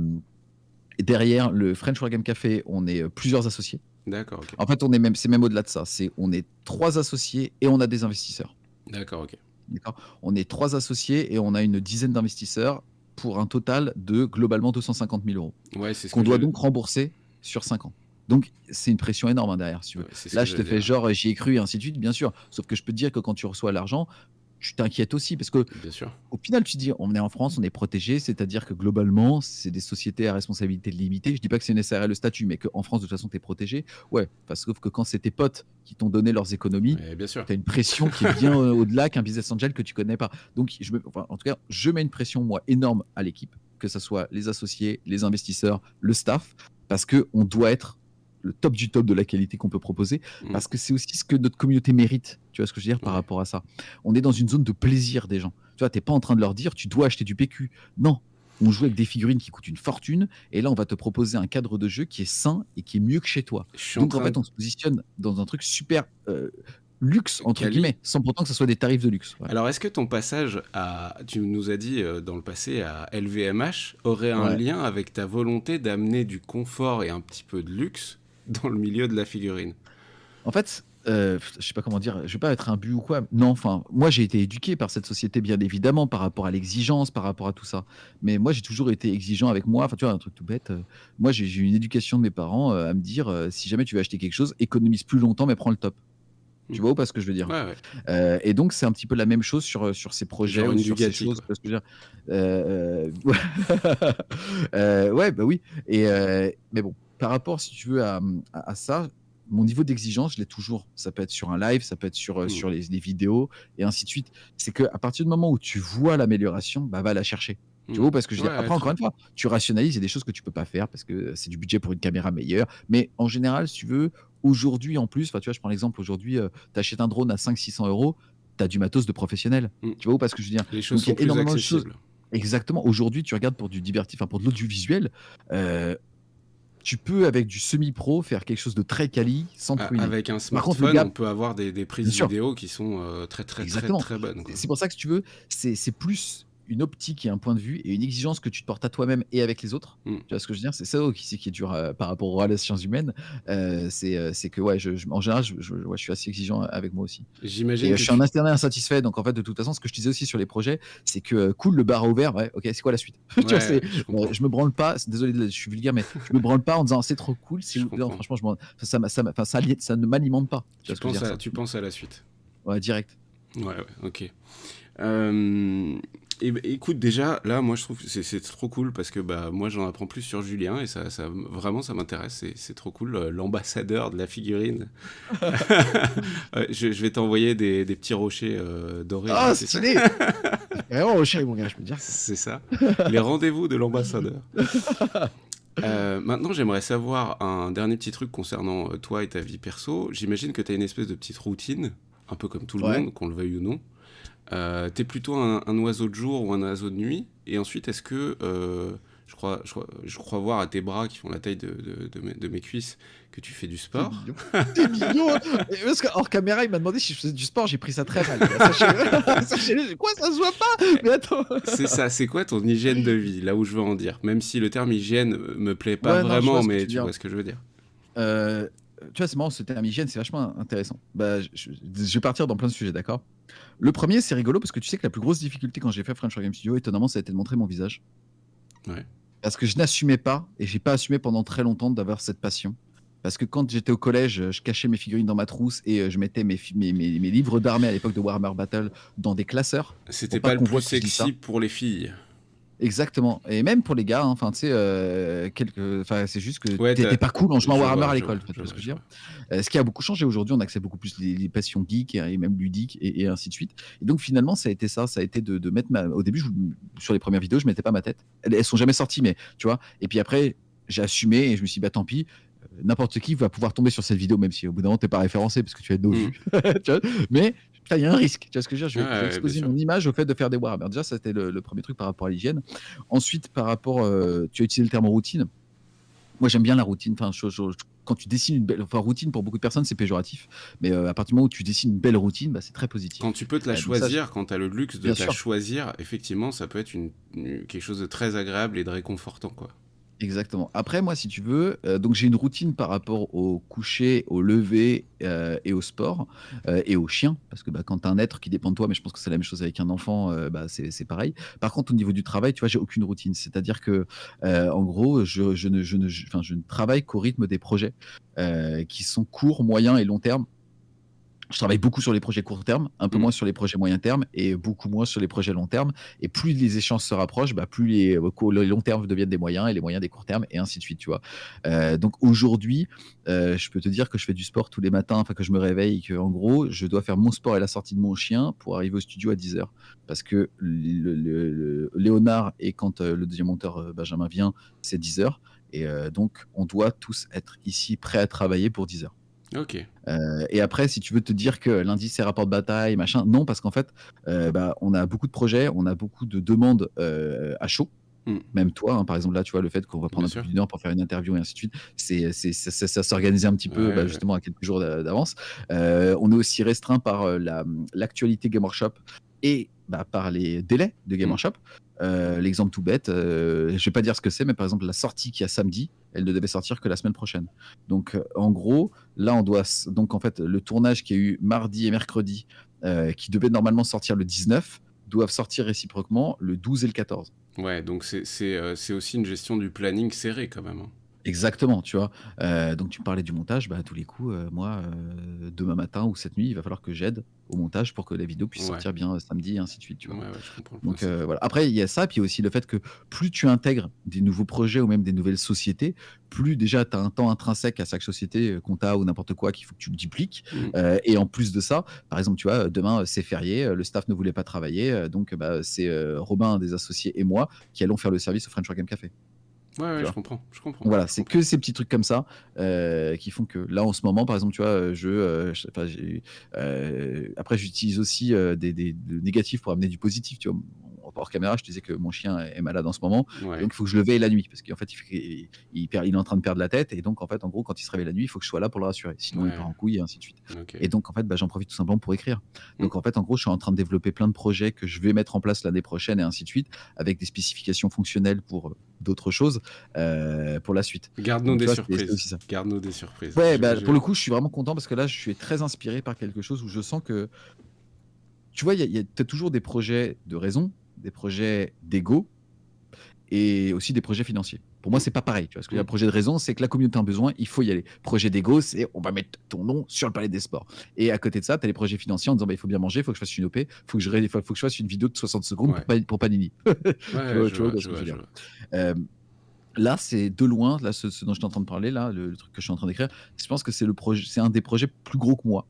Et derrière le French War Game Café, on est plusieurs associés. D'accord, ok. En fait, c'est même au-delà de ça. On est 3 associés et on a des investisseurs. D'accord, ok. D'accord. On est 3 associés et on a une dizaine d'investisseurs pour un total de globalement 250 000 euros Ouais, c'est ce qu'on que doit j'allais donc rembourser sur 5 ans. Donc, c'est une pression énorme hein, derrière, si tu veux. ouais, c'est ce Là, que je te j'allais fais dire. genre, j'y ai cru et ainsi de suite, bien sûr. Sauf que je peux te dire que quand tu reçois l'argent, tu t'inquiètes aussi parce que Bien sûr. au final, tu te dis, on est en France, on est protégé, c'est-à-dire que globalement, c'est des sociétés à responsabilité limitée. Je dis pas que c'est une SARL le statut, mais qu'en France, de toute façon, tu es protégé. Ouais, sauf que quand c'est tes potes qui t'ont donné leurs économies, Ouais, bien sûr. tu as une pression qui est bien au-delà qu'un business angel que tu connais pas. Donc, en tout cas, je mets une pression, moi, énorme à l'équipe, que ce soit les associés, les investisseurs, le staff, parce qu'on doit être le top du top de la qualité qu'on peut proposer, Mm. parce que c'est aussi ce que notre communauté mérite. Tu vois ce que je veux dire par Ouais. rapport à ça. On est dans une zone de plaisir des gens. Tu vois, t'es pas en train de leur dire tu dois acheter du PQ. Non, on joue avec des figurines qui coûtent une fortune et là on va te proposer un cadre de jeu qui est sain et qui est mieux que chez toi. Je suis en Donc en train fait, de... on se positionne dans un truc super luxe entre Cali, guillemets, sans pourtant que ce soit des tarifs de luxe. Voilà. alors, est-ce que ton passage à, tu nous as dit dans le passé, à LVMH, aurait un Ouais. lien avec ta volonté d'amener du confort et un petit peu de luxe dans le milieu de la figurine? En fait, je sais pas comment dire, je vais pas être un but ou quoi. Non, enfin, moi j'ai été éduqué par cette société, bien évidemment, par rapport à l'exigence, par rapport à tout ça. Mais moi j'ai toujours été exigeant avec moi. Enfin, tu vois, un truc tout bête. Moi j'ai eu une éducation de mes parents à me dire si jamais tu veux acheter quelque chose, économise plus longtemps, mais prends le top. Tu Hmm. vois ou pas ce que je veux dire? Ouais, ouais. Et donc c'est un petit peu la même chose sur ces projets Genre ou une sur ces Bugatti, choses, quoi. tu vois ce que je veux dire? Ouais. Ouais, bah oui mais bon, par rapport si tu veux à ça, mon niveau d'exigence, je l'ai toujours. Ça peut être sur un live, ça peut être Hmm. sur les vidéos et ainsi de suite. C'est qu'à partir du moment où tu vois l'amélioration, bah, va la chercher. Tu Hmm. vois? Parce que je veux dire, Ouais, après très encore bien. une fois, tu rationalises, il y a des choses que tu peux pas faire parce que c'est du budget pour une caméra meilleure. Mais en général, si tu veux, aujourd'hui en plus, enfin, tu vois, je prends l'exemple aujourd'hui, tu achètes un drone à 500-600 €, tu as du matos de professionnel. Hmm. Tu vois? Ou pas ce que je veux dire? Les choses Donc il y sont a plus énormément de choses. accessibles. Exactement. Aujourd'hui, tu regardes pour du enfin pour de l'audiovisuel, heu, tu peux avec du semi-pro faire quelque chose de très quali sans te ruiner. Avec un Par contre, le smartphone, gap on peut avoir des bien prises sûr. vidéo qui sont très, très, très, Exactement. très bonnes, quoi. C'est pour ça que si tu veux, c'est plus une optique et un point de vue et une exigence que tu te portes à toi-même et avec les autres. Hmm. Tu vois ce que je veux dire? C'est ça qui est dur, par rapport aux relations humaines. C'est que ouais, en général, ouais, je suis assez exigeant avec moi aussi et J'imagine que je suis un tu... interne insatisfait donc en fait, de toute façon, ce que je disais aussi sur les projets, c'est que, cool, le bar a ouvert, ouais, OK, c'est quoi la suite? Tu vois? Ouais, je comprends. Je me branle pas, désolé, je suis vulgaire, mais je me branle pas en disant: «C'est trop cool, c'est Je non, comprends. franchement, ça ne m'alimente pas». Tu vois ce que je veux dire? Ça Tu penses à la suite. Ouais, direct. Ouais, ouais, ok. Euh, Écoute, déjà, là, moi, je trouve que c'est trop cool parce que bah, moi, j'en apprends plus sur Julien et vraiment, ça m'intéresse. C'est trop cool, l'ambassadeur de la figurine. Ouais, je vais t'envoyer des petits rochers dorés, là, Ah, c'est ça? stylé! Ça fait vraiment rocher, mon gars, je peux te dire ça. C'est ça. Les rendez-vous de l'ambassadeur. Maintenant, j'aimerais savoir un dernier petit truc concernant toi et ta vie perso. J'imagine que tu as une espèce de petite routine, un peu comme tout le Ouais. monde, qu'on le veuille ou non. T'es plutôt un oiseau de jour ou un oiseau de nuit? Et ensuite, est-ce que, je crois voir à tes bras qui font la taille de mes cuisses que tu fais du C'est sport? mignon. C'est mignon, hein. Et parce qu'hors caméra, il m'a demandé si je faisais du sport, j'ai pris ça très mal, tu vois? Sachez-le, sachez-le, quoi, ça se voit pas? Mais attends. C'est ça, c'est quoi ton hygiène de vie, là où je veux en dire? Même si le terme hygiène me plaît pas Ouais, non, je vois vraiment, ce que tu mais veux tu dire. vois ce que je veux dire. Heu, Tu vois, c'est marrant, ce terme hygiène, c'est vachement intéressant. Bah, je vais partir dans plein de sujets, d'accord? Le premier, c'est rigolo parce que tu sais que la plus grosse difficulté quand j'ai fait French Game Studio, étonnamment, ça a été de montrer mon visage. Ouais. Parce que je n'assumais pas et j'ai pas assumé pendant très longtemps d'avoir cette passion. Parce que quand j'étais au collège, je cachais mes figurines dans ma trousse et je mettais mes livres d'armée à l'époque de Warhammer Battle dans des classeurs C'était pour pas pas le qu'on plus voit que je lis sexy ça. pour les filles. Exactement et même pour les gars, hein, enfin, tu sais, c'est juste que Ouais, tu étais pas cool en jouant à je Warhammer vois, à je vois, l'école, tu je vois ce vois, que je je veux dire? vois. Ce qui a beaucoup changé aujourd'hui, on accède beaucoup plus les passions geeks et même ludiques et ainsi de suite et donc finalement, ça a été ça, ça a été de mettre ma au début, sur les premières vidéos, je mettais pas ma tête. Elles sont jamais sorties, mais tu vois? Et puis après, j'ai assumé et je me suis dit: «Bah, tant pis, n'importe qui va pouvoir tomber sur cette vidéo, même si au bout d'un moment, tu es pas référencé parce que tu as nos Hmm. vues». Tu vois? Mais putain, il y a un risque, tu vois ce que je veux dire? Ouais, Je vais ouais, bien exposer sûr. mon image au fait de faire des Warhammer. Déjà, ça, c'était le 1er truc par rapport à l'hygiène. Ensuite, par rapport, tu as utilisé le terme routine. Moi, j'aime bien la routine. Enfin, quand tu dessines une belle enfin, routine pour beaucoup de personnes, c'est péjoratif, mais à partir du moment où tu dessines une belle routine, bah, c'est très Quand positif. tu peux te la Donc ça, choisir, quand tu as le luxe de bien te la sûr. choisir, effectivement, ça peut être quelque chose de très agréable et de réconfortant, quoi. Exactement. Après, moi, si tu veux, donc j'ai une routine par rapport au coucher, au lever, et au sport, et aux chiens, parce que, bah, quand tu as un être qui dépend de toi, mais je pense que c'est la même chose avec un enfant, bah, c'est pareil. Par contre, au niveau du travail, tu vois, j'ai aucune routine. C'est-à-dire que, en gros, je ne travaille qu'au rythme des projets, qui sont courts, moyens et long terme. Je travaille beaucoup sur les projets court terme, un peu Hmm. moins sur les projets moyen terme et beaucoup moins sur les projets long terme. Et plus les échéances se rapprochent, bah, plus les long termes deviennent des moyens et les moyens des court termes et ainsi de suite, tu vois? Donc aujourd'hui, je peux te dire que je fais du sport tous les matins, enfin que je me réveille et qu'en gros, je dois faire mon sport et la sortie de mon chien pour arriver au studio à 10 heures. Parce que le Léonard et quand, le deuxième monteur, Benjamin vient, c'est 10 heures et donc on doit tous être ici prêts à travailler pour 10 heures. Ok. Et après, si tu veux te dire que lundi, c'est rapport de bataille, machin, non, parce qu'en fait, bah, on a beaucoup de projets, on a beaucoup de demandes, à chaud. Hmm. Même toi, hein, par exemple, là, tu vois, le fait qu'on va Bien prendre un peu sûr. plus d'1 heure pour faire une interview et ainsi de suite, ça s'organisait un petit Ouais, peu, bah, ouais. justement à quelques jours d'avance. On est aussi restreint par, l'actualité Game Workshop et bah, par les délais de Game Hmm. Workshop. L'exemple tout bête, je vais pas dire ce que c'est, mais par exemple, la sortie qu'il y a samedi, elle ne devait sortir que la semaine prochaine. Donc, en gros, là, on doit donc en fait, le tournage qu'il y a eu mardi et mercredi, qui devait normalement sortir le 19, doivent sortir réciproquement le 12 et le 14. Ouais, donc c'est aussi une gestion du planning serré quand même, hein. Exactement, tu vois? Donc tu me parlais du montage, bah, à tous les coups, moi, demain matin ou cette nuit, il va falloir que j'aide au montage pour que la vidéo puisse Ouais, sortir bien, samedi et ainsi de suite, tu ouais, vois? ouais, je comprends le Donc principe. voilà. Après, il y a ça, puis il y a aussi le fait que plus tu intègres des nouveaux projets ou même des nouvelles sociétés, plus déjà tu as un temps intrinsèque à chaque société, compta ou n'importe quoi qu'il faut que tu le dupliques, Hmm. et en plus de ça, par exemple, tu vois, demain, c'est férié, le staff ne voulait pas travailler, donc bah, c'est, Robin, un des associés et moi qui allons faire le service au French Game Café, Ouais, tu ouais, je vois? comprends, je comprends, Voilà, je c'est comprends. que ces petits trucs comme ça, qui font que là, en ce moment, par exemple, tu vois, enfin, après j'utilise aussi, des le négatif pour amener du positif, tu vois? Hors caméra, je te disais que mon chien est malade en ce moment et Ouais. donc il faut que je le veille la nuit parce qu'en fait, il est en train de perdre la tête et donc en fait, en gros, quand il se réveille la nuit, il faut que je sois là pour le rassurer. Sinon, il Ouais. part en couille et ainsi de suite Ok. et donc en fait, bah, j'en profite tout simplement pour écrire. Hmm. Donc en fait, en gros, je suis en train de développer plein de projets que je vais mettre en place l'année prochaine et ainsi de suite avec des spécifications fonctionnelles pour, d'autres choses, pour la suite. Garde-nous Donc tu des vois, c'est surprises. aussi ça. Garde-nous des surprises. Ouais, bah, pour le coup, je suis vraiment content parce que là, je suis très inspiré par quelque chose où je sens que tu vois, il y a tu toujours des projets de raison, des projets d'ego et aussi des projets financiers. Pour moi, Mm, c'est pas pareil. Tu vois ce que je veux dire? mm. Projet de raison, c'est que la communauté a un besoin, il faut y aller. Projet d'ego, c'est on va mettre ton nom sur le palais des sports. Et à côté de ça, tu as les projets financiers en disant bah, il faut bien manger, il faut que je fasse une OP, faut que je fasse une vidéo de 60 secondes Ouais, pour Panini. ouais, Tu vois je ce que je vois, veux je dire? vois. Euh, Là, c'est de loin, là, ce dont je suis en train de parler, là, le truc que je suis en train d'écrire, je pense que c'est un des projets plus gros que moi,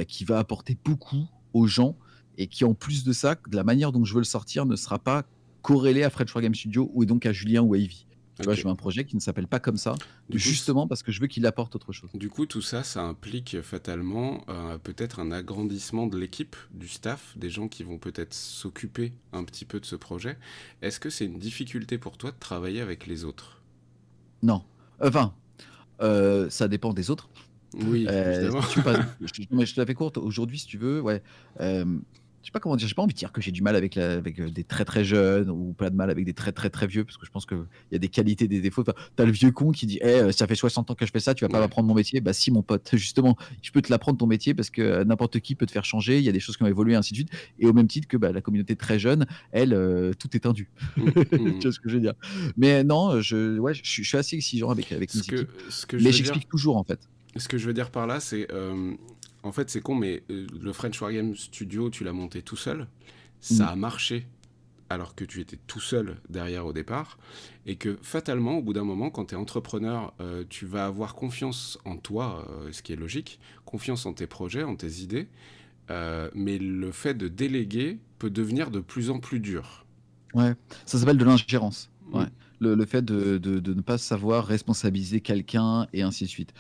qui va apporter beaucoup aux gens et qui, en plus de ça, de la manière dont je veux le sortir, ne sera pas corrélé à Fred Shore Game Studio ou donc à Julien ou à Ivy. Tu vois, Ok. je veux un projet qui ne s'appelle pas comme ça, Du coup, justement parce que je veux qu'il apporte autre chose. Du coup, tout ça, ça implique fatalement peut-être un agrandissement de l'équipe, du staff, des gens qui vont peut-être s'occuper un petit peu de ce projet. Est-ce que c'est une difficulté pour toi de travailler avec les autres? Non, enfin, ça dépend des autres. Oui, évidemment. Si tu veux, par exemple, mais je te la fais courte. Aujourd'hui, si tu veux, ouais, je sais pas comment dire, j'ai pas envie de dire que j'ai du mal avec, des très, très jeunes ou pas de mal avec des très, très, très vieux parce que je pense qu'il y a des qualités, des défauts. Enfin, tu as le vieux con qui dit: «Eh, ça fait 60 ans que je fais ça, tu vas pas Ouais. m'apprendre mon métier». Bah si mon pote, justement, je peux te l'apprendre ton métier parce que, n'importe qui peut te faire changer, il y a des choses qui ont évolué, ainsi de suite et au même titre que, bah, la communauté très jeune, elle, tout est tendu. Mm, mm. Tu vois ce que je veux dire? Mais non, je suis assez exigeant avec mes équipes, Ce que je mais veux dire, j'explique toujours, en fait. ce que je veux dire par là, c'est en fait c'est con, mais le French Wargame Studio, tu l'as monté tout seul, Mmh. ça a marché alors que tu étais tout seul derrière au départ, et que fatalement, au bout d'un moment, quand tu es entrepreneur, tu vas avoir confiance en toi, ce qui est logique, confiance en tes projets, en tes idées, mais le fait de déléguer peut devenir de plus en plus dur. Ouais, ça s'appelle de l'ingérence. Ouais. Mm. Le fait de ne pas savoir responsabiliser quelqu'un et ainsi de suite.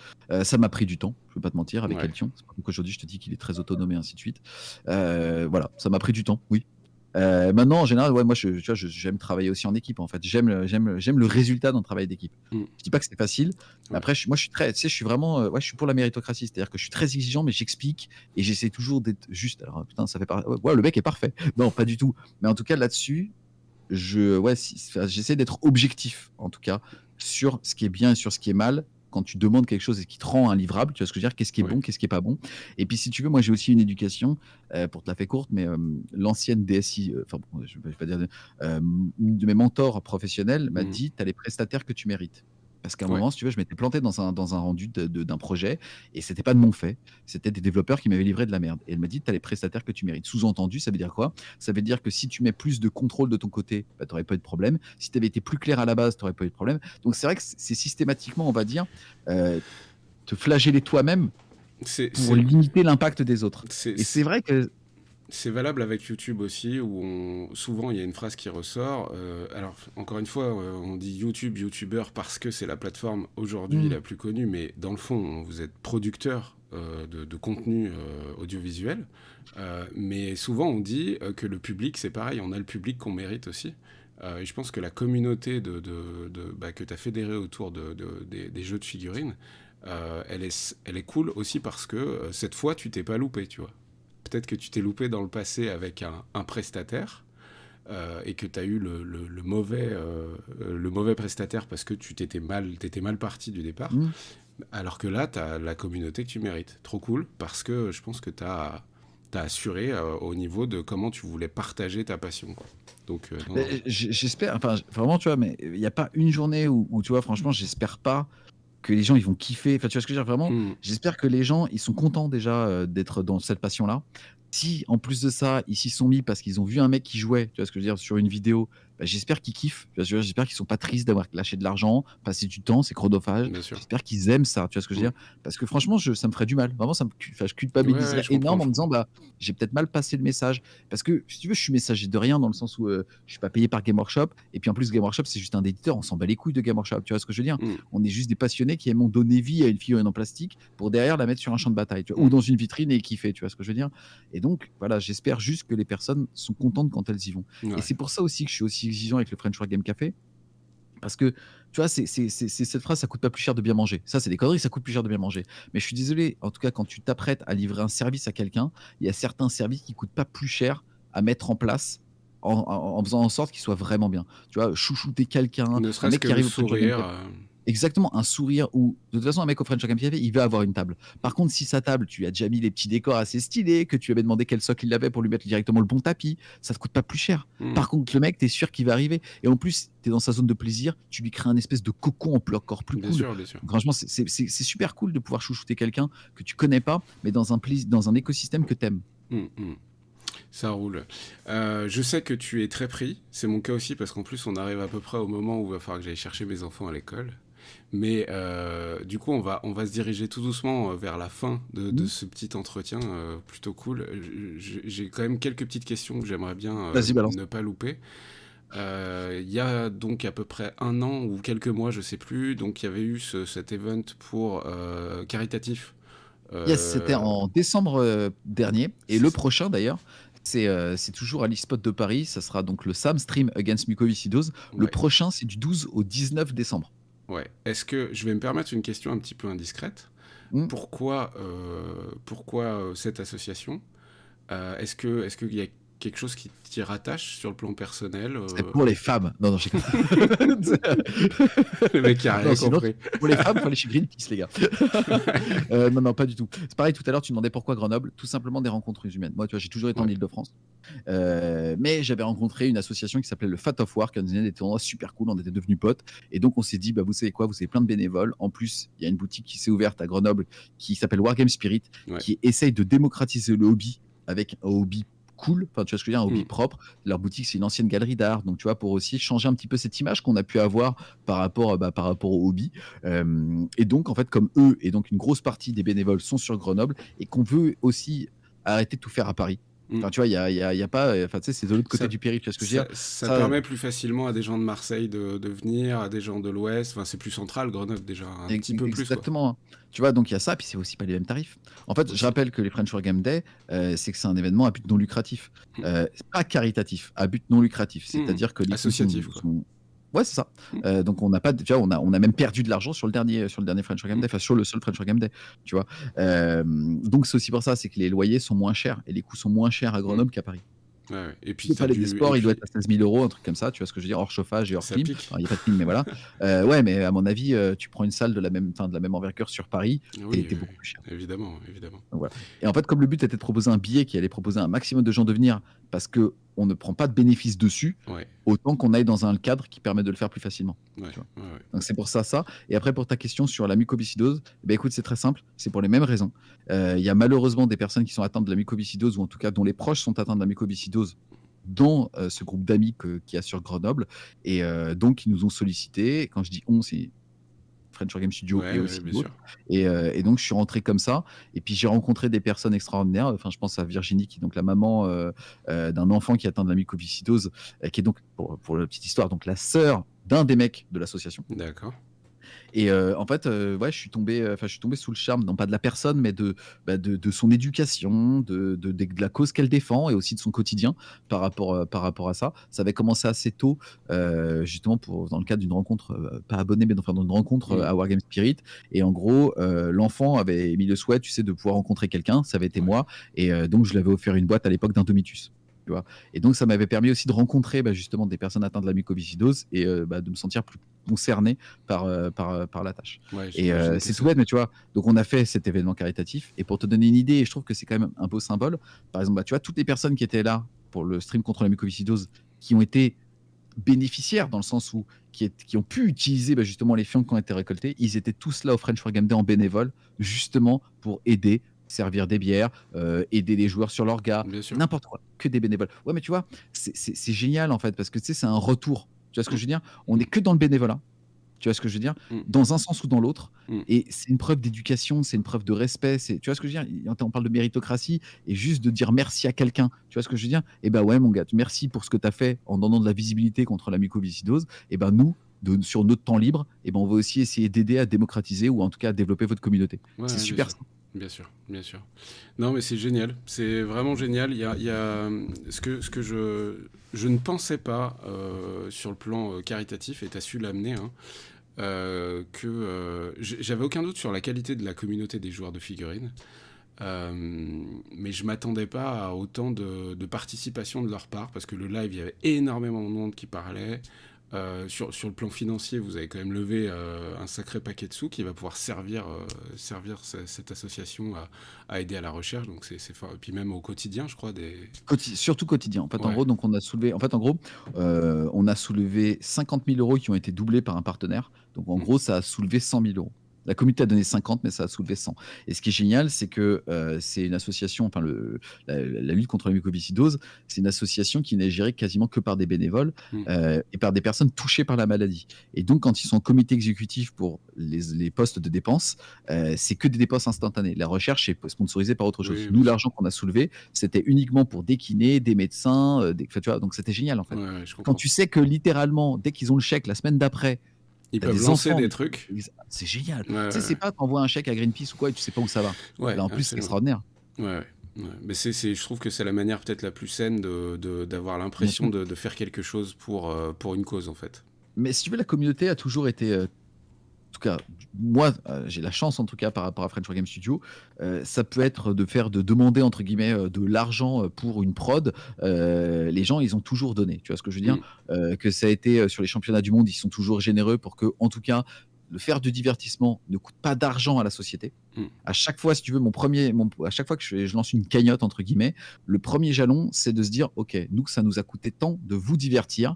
Ça m'a pris du temps, je ne vais pas te mentir, avec Ouais. Eltion. C'est pour ça qu'aujourd'hui, je te dis qu'il est très autonome et ainsi de suite. Voilà, ça m'a pris du temps, oui. Maintenant, en général, ouais, moi, tu vois, j'aime travailler aussi en équipe, en fait. J'aime le résultat d'un travail d'équipe. Mm. Je dis pas que c'est facile. Mais Ouais. après, moi, je suis très, tu sais, je suis vraiment, ouais, je suis pour la méritocratie. C'est-à-dire que je suis très exigeant, mais j'explique et j'essaie toujours d'être juste. Alors, putain, ça fait pas, ouais, le mec est parfait. Non, pas du tout. Mais en tout cas, là-dessus, ouais, enfin, j'essaie d'être objectif, en tout cas, sur ce qui est bien et sur ce qui est mal. Quand tu demandes quelque chose et qui te rend un livrable, tu vois ce que je veux dire? Qu'est-ce qui est Ouais. bon, qu'est-ce qui est pas bon? Et puis, si tu veux, moi, j'ai aussi une éducation, pour te la faire courte, mais l'ancienne DSI, enfin, bon, je vais pas dire, une de mes mentors professionnels m'a Mm. dit: «Tu as les prestataires que tu mérites». Parce qu'à un Ouais. moment, si tu veux, je m'étais planté dans un rendu d'un projet et c'était pas de mon fait. C'était des développeurs qui m'avaient livré de la merde. Et elle m'a dit: «Tu as les prestataires que tu mérites». Sous-entendu, ça veut dire quoi? Ça veut dire que si tu mets plus de contrôle de ton côté, bah, tu n'aurais pas eu de problème. Si tu avais été plus clair à la base, tu n'aurais pas eu de problème. Donc c'est vrai que c'est systématiquement, on va dire, heu, te flageller toi-même C'est, pour c'est, limiter l'impact des autres. c'est, Et c'est vrai que C'est valable avec YouTube aussi, où souvent il y a une phrase qui ressort. Alors, encore une fois, on dit YouTube, YouTuber parce que c'est la plateforme aujourd'hui mmh, la plus connue, mais dans le fond, vous êtes producteur de contenu audiovisuel. Mais souvent, on dit que le public, c'est pareil, on a le public qu'on mérite aussi. Et je pense que la communauté que tu as fédérée autour des jeux de figurines, elle est cool aussi parce que cette fois, tu t'es pas loupé, tu vois. Peut-être que tu t'es loupé dans le passé avec un prestataire et que tu as eu le mauvais prestataire parce que t'étais mal parti du départ. mmh. Alors que là, tu as la communauté que tu mérites. Trop cool parce que je pense que tu as assuré au niveau de comment tu voulais partager ta passion, quoi. Donc, non, non. J'espère, enfin, vraiment, tu vois, mais il n'y a pas une journée où, tu vois, franchement, j'espère pas que les gens ils vont kiffer. Enfin, tu vois ce que je veux dire? Vraiment, Hmm, j'espère que les gens, ils sont contents déjà, d'être dans cette passion-là. Si en plus de ça, ils s'y sont mis parce qu'ils ont vu un mec qui jouait, tu vois ce que je veux dire? Sur une vidéo, bah, j'espère qu'ils kiffent. Tu vois ce que je veux dire? J'espère qu'ils sont pas tristes d'avoir lâché de l'argent, passé du temps, c'est chronophage. bien sûr. J'espère qu'ils aiment ça, tu vois ce que je veux Hmm. dire? Parce que franchement, ça me ferait du mal. Vraiment, enfin, je Ouais, ouais, culpabiliserais je comprends, énorme je en me disant: comprends. «Bah, j'ai peut-être mal passé le message». Parce que si tu veux, je suis messager de rien dans le sens où, je suis pas payé par Game Workshop et puis en plus Game Workshop, c'est juste un éditeur, on s'en bat les couilles de Game Workshop, tu vois ce que je veux dire? Hmm, On est juste des passionnés qui aimons donner vie à une figurine en plastique pour derrière la mettre sur un champ de bataille, tu vois? Ou hmm. dans une vitrine et kiffer, tu vois ce que je veux dire? Et donc voilà, j'espère juste que les personnes sont contentes quand elles y vont. Et Ouais. c'est pour ça aussi que je suis aussi exigeant avec le French War Game Café parce que, tu vois, c'est cette phrase: «Ça coûte pas plus cher de bien manger». Ça, c'est des conneries, ça coûte plus cher de bien manger. Mais je suis désolé, en tout cas, quand tu t'apprêtes à livrer un service à quelqu'un, il y a certains services qui coûtent pas plus cher à mettre en place en faisant en sorte qu'il soit vraiment bien. Tu vois, chouchouter quelqu'un, Ne un serait-ce mec que qui le arrive au French War Game sourire. Café. Exactement, un sourire ou de toute façon, un mec au French Rock Café, il va avoir une table. Par contre, si sa table, tu lui as déjà mis les petits décors assez stylés, que tu lui avais demandé quel socle il avait pour lui mettre directement le bon tapis, ça te coûte pas plus cher. Hmm. Par contre, le mec, tu es sûr qu'il va arriver. Et en plus, tu es dans sa zone de plaisir, tu lui crées un espèce de cocon encore plus Bien cool. sûr, bien sûr. Donc, franchement, c'est super cool de pouvoir chouchouter quelqu'un que tu connais pas, mais dans un écosystème que tu aimes. Hmm, hmm. Ça roule. Je sais que tu es très pris. C'est mon cas aussi parce qu'en plus, on arrive à peu près au moment où il va falloir que j'aille chercher mes enfants à l'école. Mais du coup, on va se diriger tout doucement vers la fin de Mhm. ce petit entretien plutôt cool. J'ai quand même quelques petites questions que j'aimerais bien Vas-y, balance. ne pas louper. Il y a donc à peu près un an ou quelques mois, je sais plus, donc il y avait eu cet event pour caritatif. Yes, c'était Euh, en décembre dernier. Et c'est le ça. prochain, d'ailleurs, c'est toujours à l'eSpot de Paris. Ça sera donc le Sam Stream Against Mucoviscidose. Le Ouais, prochain, c'est du 12 au 19 décembre. ouais. Est-ce que je vais me permettre une question un petit peu indiscrète? Hmm. Pourquoi cette association? Est-ce qu'il y a quelque chose qui t'y rattache sur le plan personnel? C'est pour les femmes. Non, non, j'ai Le mec qui a Non, rien sinon, compris. pour les femmes, il faut aller chez Greenpeace, les gars. Non, non, pas du tout. C'est pareil, tout à l'heure, tu demandais pourquoi Grenoble. Tout simplement des rencontres humaines. Moi, tu vois, j'ai toujours été en Ouais, Ile-de-France. Mais j'avais rencontré une association qui s'appelait le Fat of War, qui organisait des tournois super cool. On était devenus potes. Et donc, on s'est dit, bah, vous savez quoi, vous avez plein de bénévoles. En plus, il y a une boutique qui s'est ouverte à Grenoble qui s'appelle Wargame Spirit, ouais. qui essaye de démocratiser le hobby avec un hobby cool, enfin tu vois ce que je veux dire, un hobby Hmm. propre. Leur boutique, c'est une ancienne galerie d'art, donc tu vois, pour aussi changer un petit peu cette image qu'on a pu avoir par rapport au hobby. Et donc, en fait, comme eux, et donc une grosse partie des bénévoles sont sur Grenoble, et qu'on veut aussi arrêter de tout faire à Paris. Hmm. Enfin, tu vois, il y a pas. Enfin, tu sais, c'est de l'autre côté Ça, du périph', tu vois ce que je veux ça, dire. ça Ça, permet plus facilement à des gens de Marseille de venir, à des gens de l'Ouest. Enfin, c'est plus central, Grenoble, déjà, un petit peu plus, quoi. Exactement. Tu vois, donc il y a ça, puis c'est aussi pas les mêmes tarifs. En fait, je Aussi. rappelle que les French War Game Day, c'est que c'est un événement à but non lucratif. Hmm. C'est pas caritatif, à but non lucratif. Hmm. C'est-à-dire que les coûts Associatif, quoi. Ouais, c'est ça. Hmm. Donc on n'a pas, tu vois, on a même perdu de l'argent sur le dernier French War Game Hmm. Day, enfin sur le seul French War Game Day, tu vois. Donc c'est aussi pour ça, c'est que les loyers sont moins chers et les coûts sont moins chers à Hmm. Grenoble qu'à Paris. Ouais, ouais. Et puis, Le t'as Palais des dû. Et Sports, il doit être puis, à 16 000 euros, un truc comme ça, tu vois ce que je veux dire, hors chauffage et hors ça clim. pique. Enfin, il n'y a pas de clim, mais voilà. Ouais, mais à mon avis, tu prends une salle de la même envergure sur Paris, Oui, t'es oui, beaucoup plus cher. oui. Évidemment, évidemment. Donc, voilà. Et en fait, comme le but était de proposer un billet qui allait proposer un maximum de gens de venir, parce que on ne prend pas de bénéfice dessus, Ouais, autant qu'on aille dans un cadre qui permet de le faire plus facilement. ouais, Tu vois. ouais, ouais. Donc c'est pour ça, ça. Et après, pour ta question sur la mucoviscidose, eh ben, écoute, c'est très simple, c'est pour les mêmes raisons. Il y a malheureusement des personnes qui sont atteintes de la mucoviscidose, ou en tout cas dont les proches sont atteints de la mucoviscidose dans ce groupe d'amis qu'il y a sur Grenoble. Et donc, ils nous ont sollicité. Quand je dis on, c'est French War Game Studio Ouais, et ouais, aussi bien sûr. d'autres. Et donc, je suis rentré comme ça. Et puis, j'ai rencontré des personnes extraordinaires. Enfin, je pense à Virginie, qui est donc la maman d'un enfant qui est atteint de la mucoviscidose, qui est donc, pour la petite histoire, donc la sœur d'un des mecs de l'association. D'accord. Et en fait, ouais, je suis tombé sous le charme, non pas de la personne, mais de son éducation, de la cause qu'elle défend et aussi de son quotidien par rapport à ça. Ça avait commencé assez tôt, justement dans le cadre d'une rencontre, pas abonnée, mais enfin, dans une rencontre Hmm. à Wargame Spirit. Et en gros, l'enfant avait émis le souhait, tu sais, de pouvoir rencontrer quelqu'un. Ça avait été Ouais. moi. Et donc, je lui avais offert une boîte à l'époque d'Indomitus. Tu vois. Et donc, ça m'avait permis aussi de rencontrer justement des personnes atteintes de la mucoviscidose et de me sentir plus concerné par la tâche. Ouais, Et j'imagine que c'est tout ça. bête, mais tu vois, donc on a fait cet événement caritatif. Et pour te donner une idée, et je trouve que c'est quand même un beau symbole, par exemple, tu vois, toutes les personnes qui étaient là pour le stream contre la mucoviscidose, qui ont été bénéficiaires dans le sens où qui ont pu utiliser justement les fientes qui ont été récoltées, ils étaient tous là au French War Game Day en bénévole, justement pour aider, servir des bières, aider les joueurs sur leur gars, Bien sûr. n'importe quoi, que des bénévoles. Ouais, mais tu vois, c'est génial en fait, parce que tu sais, c'est un retour. Tu vois ce que Hmm. je veux dire? On Hmm. n'est que dans le bénévolat. Tu vois ce que je veux dire? Hmm. Dans un sens ou dans l'autre. Hmm. Et c'est une preuve d'éducation, c'est une preuve de respect. Tu vois ce que je veux dire? On parle de méritocratie et juste de dire merci à quelqu'un. Tu vois ce que je veux dire? Eh ben ouais, mon gars, merci pour ce que tu as fait en donnant de la visibilité contre la mucoviscidose. Et ben nous, sur notre temps libre, et ben on va aussi essayer d'aider à démocratiser ou en tout cas à développer votre communauté. Ouais, C'est ouais, bien super sûr. ça. Bien sûr, bien sûr. Non, mais c'est génial. C'est vraiment génial. Il y a ce que je ne pensais pas sur le plan caritatif, et tu as su l'amener, hein, j'avais aucun doute sur la qualité de la communauté des joueurs de figurines, mais je m'attendais pas à autant de participation de leur part, parce que le live, il y avait énormément de monde qui parlait. sur le plan financier, vous avez quand même levé un sacré paquet de sous qui va pouvoir servir cette association à aider à la recherche. Donc c'est fort. Et puis même au quotidien, je crois, des... Surtout quotidien. En fait, en Ouais. gros, donc on a soulevé 50 000 euros qui ont été doublés par un partenaire. Donc, en Mm. gros, ça a soulevé 100 000 euros. La communauté a donné 50, mais ça a soulevé 100. Et ce qui est génial, c'est que c'est une association, enfin, la lutte contre la mucoviscidose, c'est une association qui n'est gérée quasiment que par des bénévoles Mm. et par des personnes touchées par la maladie. Et donc, quand ils sont en comité exécutif pour les postes de dépenses, c'est que des dépenses instantanées. La recherche est sponsorisée par autre chose. Oui, bien Nous, sûr. l'argent qu'on a soulevé, c'était uniquement pour des kinés, des médecins, enfin, tu vois, donc c'était génial en fait. Ouais, ouais, je Quand comprends. tu sais que littéralement, dès qu'ils ont le chèque la semaine d'après, Ils tu as peuvent des lancer enfants, des mais trucs. c'est génial. Ouais, Tu sais, c'est ouais, pas t'envoies un chèque à Greenpeace ou quoi et tu sais pas où ça va. ouais, Là, en plus, c'est absolument. extraordinaire. Ouais, ouais. Ouais. Mais je trouve que c'est la manière peut-être la plus saine d'avoir Bien l'impression sûr. de faire quelque chose pour une cause, en fait. Mais si tu veux, la communauté a toujours été en tout cas, moi, j'ai la chance, en tout cas, par rapport à French Game Studio, ça peut être de demander, entre guillemets, de l'argent pour une prod. Les gens, ils ont toujours donné. Tu vois ce que je veux dire? Mm. Que ça a été sur les championnats du monde, ils sont toujours généreux pour que, en tout cas, le faire du divertissement ne coûte pas d'argent à la société. Mm. À chaque fois, si tu veux, à chaque fois que je lance une cagnotte, entre guillemets, le premier jalon, c'est de se dire, OK, nous, ça nous a coûté tant de vous divertir.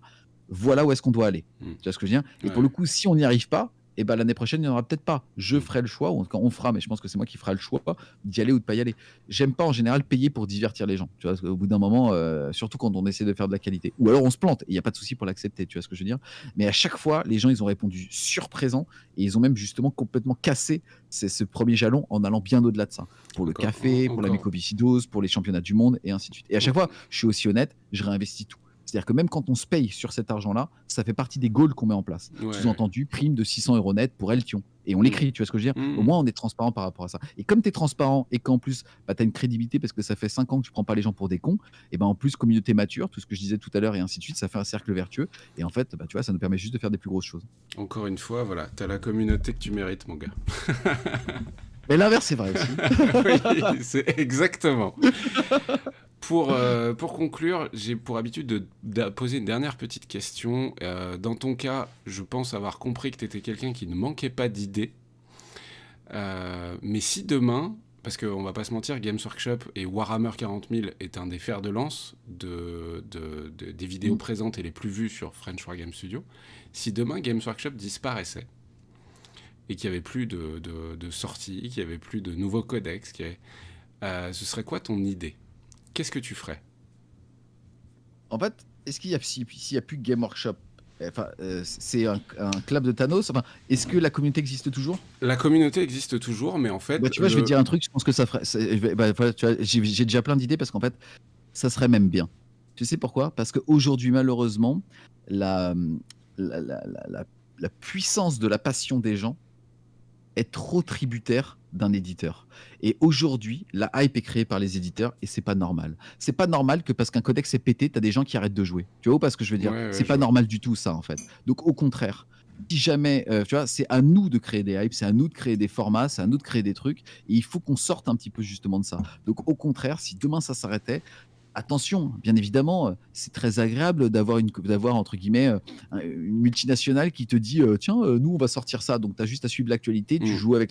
Voilà où est-ce qu'on doit aller. Mm. Tu vois ce que je veux dire? Et pour Ouais. le coup, si on n'y arrive pas, et ben l'année prochaine, il n'y en aura peut-être pas. Je Mm. ferai le choix, ou en tout cas, on fera, mais je pense que c'est moi qui ferai le choix d'y aller ou de pas y aller. J'aime pas en général payer pour divertir les gens. Tu vois, parce qu'au bout d'un moment, surtout quand on essaie de faire de la qualité. Ou alors on se plante, il n'y a pas de souci pour l'accepter. Tu vois ce que je veux dire? Mais à chaque fois, les gens, ils ont répondu sur présent et ils ont même justement complètement cassé ce premier jalon en allant bien au-delà de ça. Pour le Encore, café, pour la encore. mucoviscidose, pour les championnats du monde et ainsi de suite. Et à chaque fois, je suis aussi honnête, je réinvestis tout. C'est-à-dire que même quand on se paye sur cet argent-là, ça fait partie des goals qu'on met en place. Ouais. Sous-entendu, prime de 600 euros net pour Eltion. Et on Mm. l'écrit, tu vois ce que je veux dire? Au Mm. moins, on est transparent par rapport à ça. Et comme tu es transparent et qu'en plus, bah, tu as une crédibilité parce que ça fait 5 ans que tu prends pas les gens pour des cons, et ben en plus, communauté mature, tout ce que je disais tout à l'heure et ainsi de suite, ça fait un cercle vertueux. Et en fait, bah, tu vois, ça nous permet juste de faire des plus grosses choses. Encore une fois, voilà, t'as la communauté que tu mérites, mon gars. Mais l'inverse, c'est vrai aussi. Oui, c'est exactement. Pour conclure, j'ai pour habitude de poser une dernière petite question. Dans ton cas, je pense avoir compris que tu étais quelqu'un qui ne manquait pas d'idées. Mais si demain, parce qu'on va pas se mentir, Games Workshop et Warhammer 40 000 est un des fers de lance des vidéos présentes et les plus vues sur French War Game Studio, si demain Games Workshop disparaissait et qu'il n'y avait plus de sorties, qu'il n'y avait plus de nouveaux codex, ce serait quoi ton idée? Qu'est-ce que tu ferais? En fait, est-ce qu'il y a, s'il n'y a plus Game Workshop, enfin, c'est un club de Thanos, enfin, est-ce que la communauté existe toujours? La communauté existe toujours, mais en Bah, fait, tu vois, je vais te dire un truc, je pense que ça ferait. Bah, voilà, tu vois, j'ai déjà plein d'idées parce qu'en fait, ça serait même bien. Tu sais pourquoi? Parce qu'aujourd'hui, malheureusement, la, la, la, la, la- la puissance de la passion des gens est trop tributaire d'un éditeur. Et aujourd'hui, la hype est créée par les éditeurs et c'est pas normal. C'est pas normal que parce qu'un codex est pété, t'as des gens qui arrêtent de jouer. Tu vois pas ce que je veux dire? ouais, C'est ouais, je pas vois. normal du tout ça en fait. Donc au contraire, si jamais, tu vois, c'est à nous de créer des hypes, c'est à nous de créer des formats, c'est à nous de créer des trucs et il faut qu'on sorte un petit peu justement de ça. Donc au contraire, si demain ça s'arrêtait, attention, bien évidemment, c'est très agréable d'avoir entre guillemets une multinationale qui te dit tiens, nous on va sortir ça. Donc tu as juste à suivre l'actualité, Mm, tu joues avec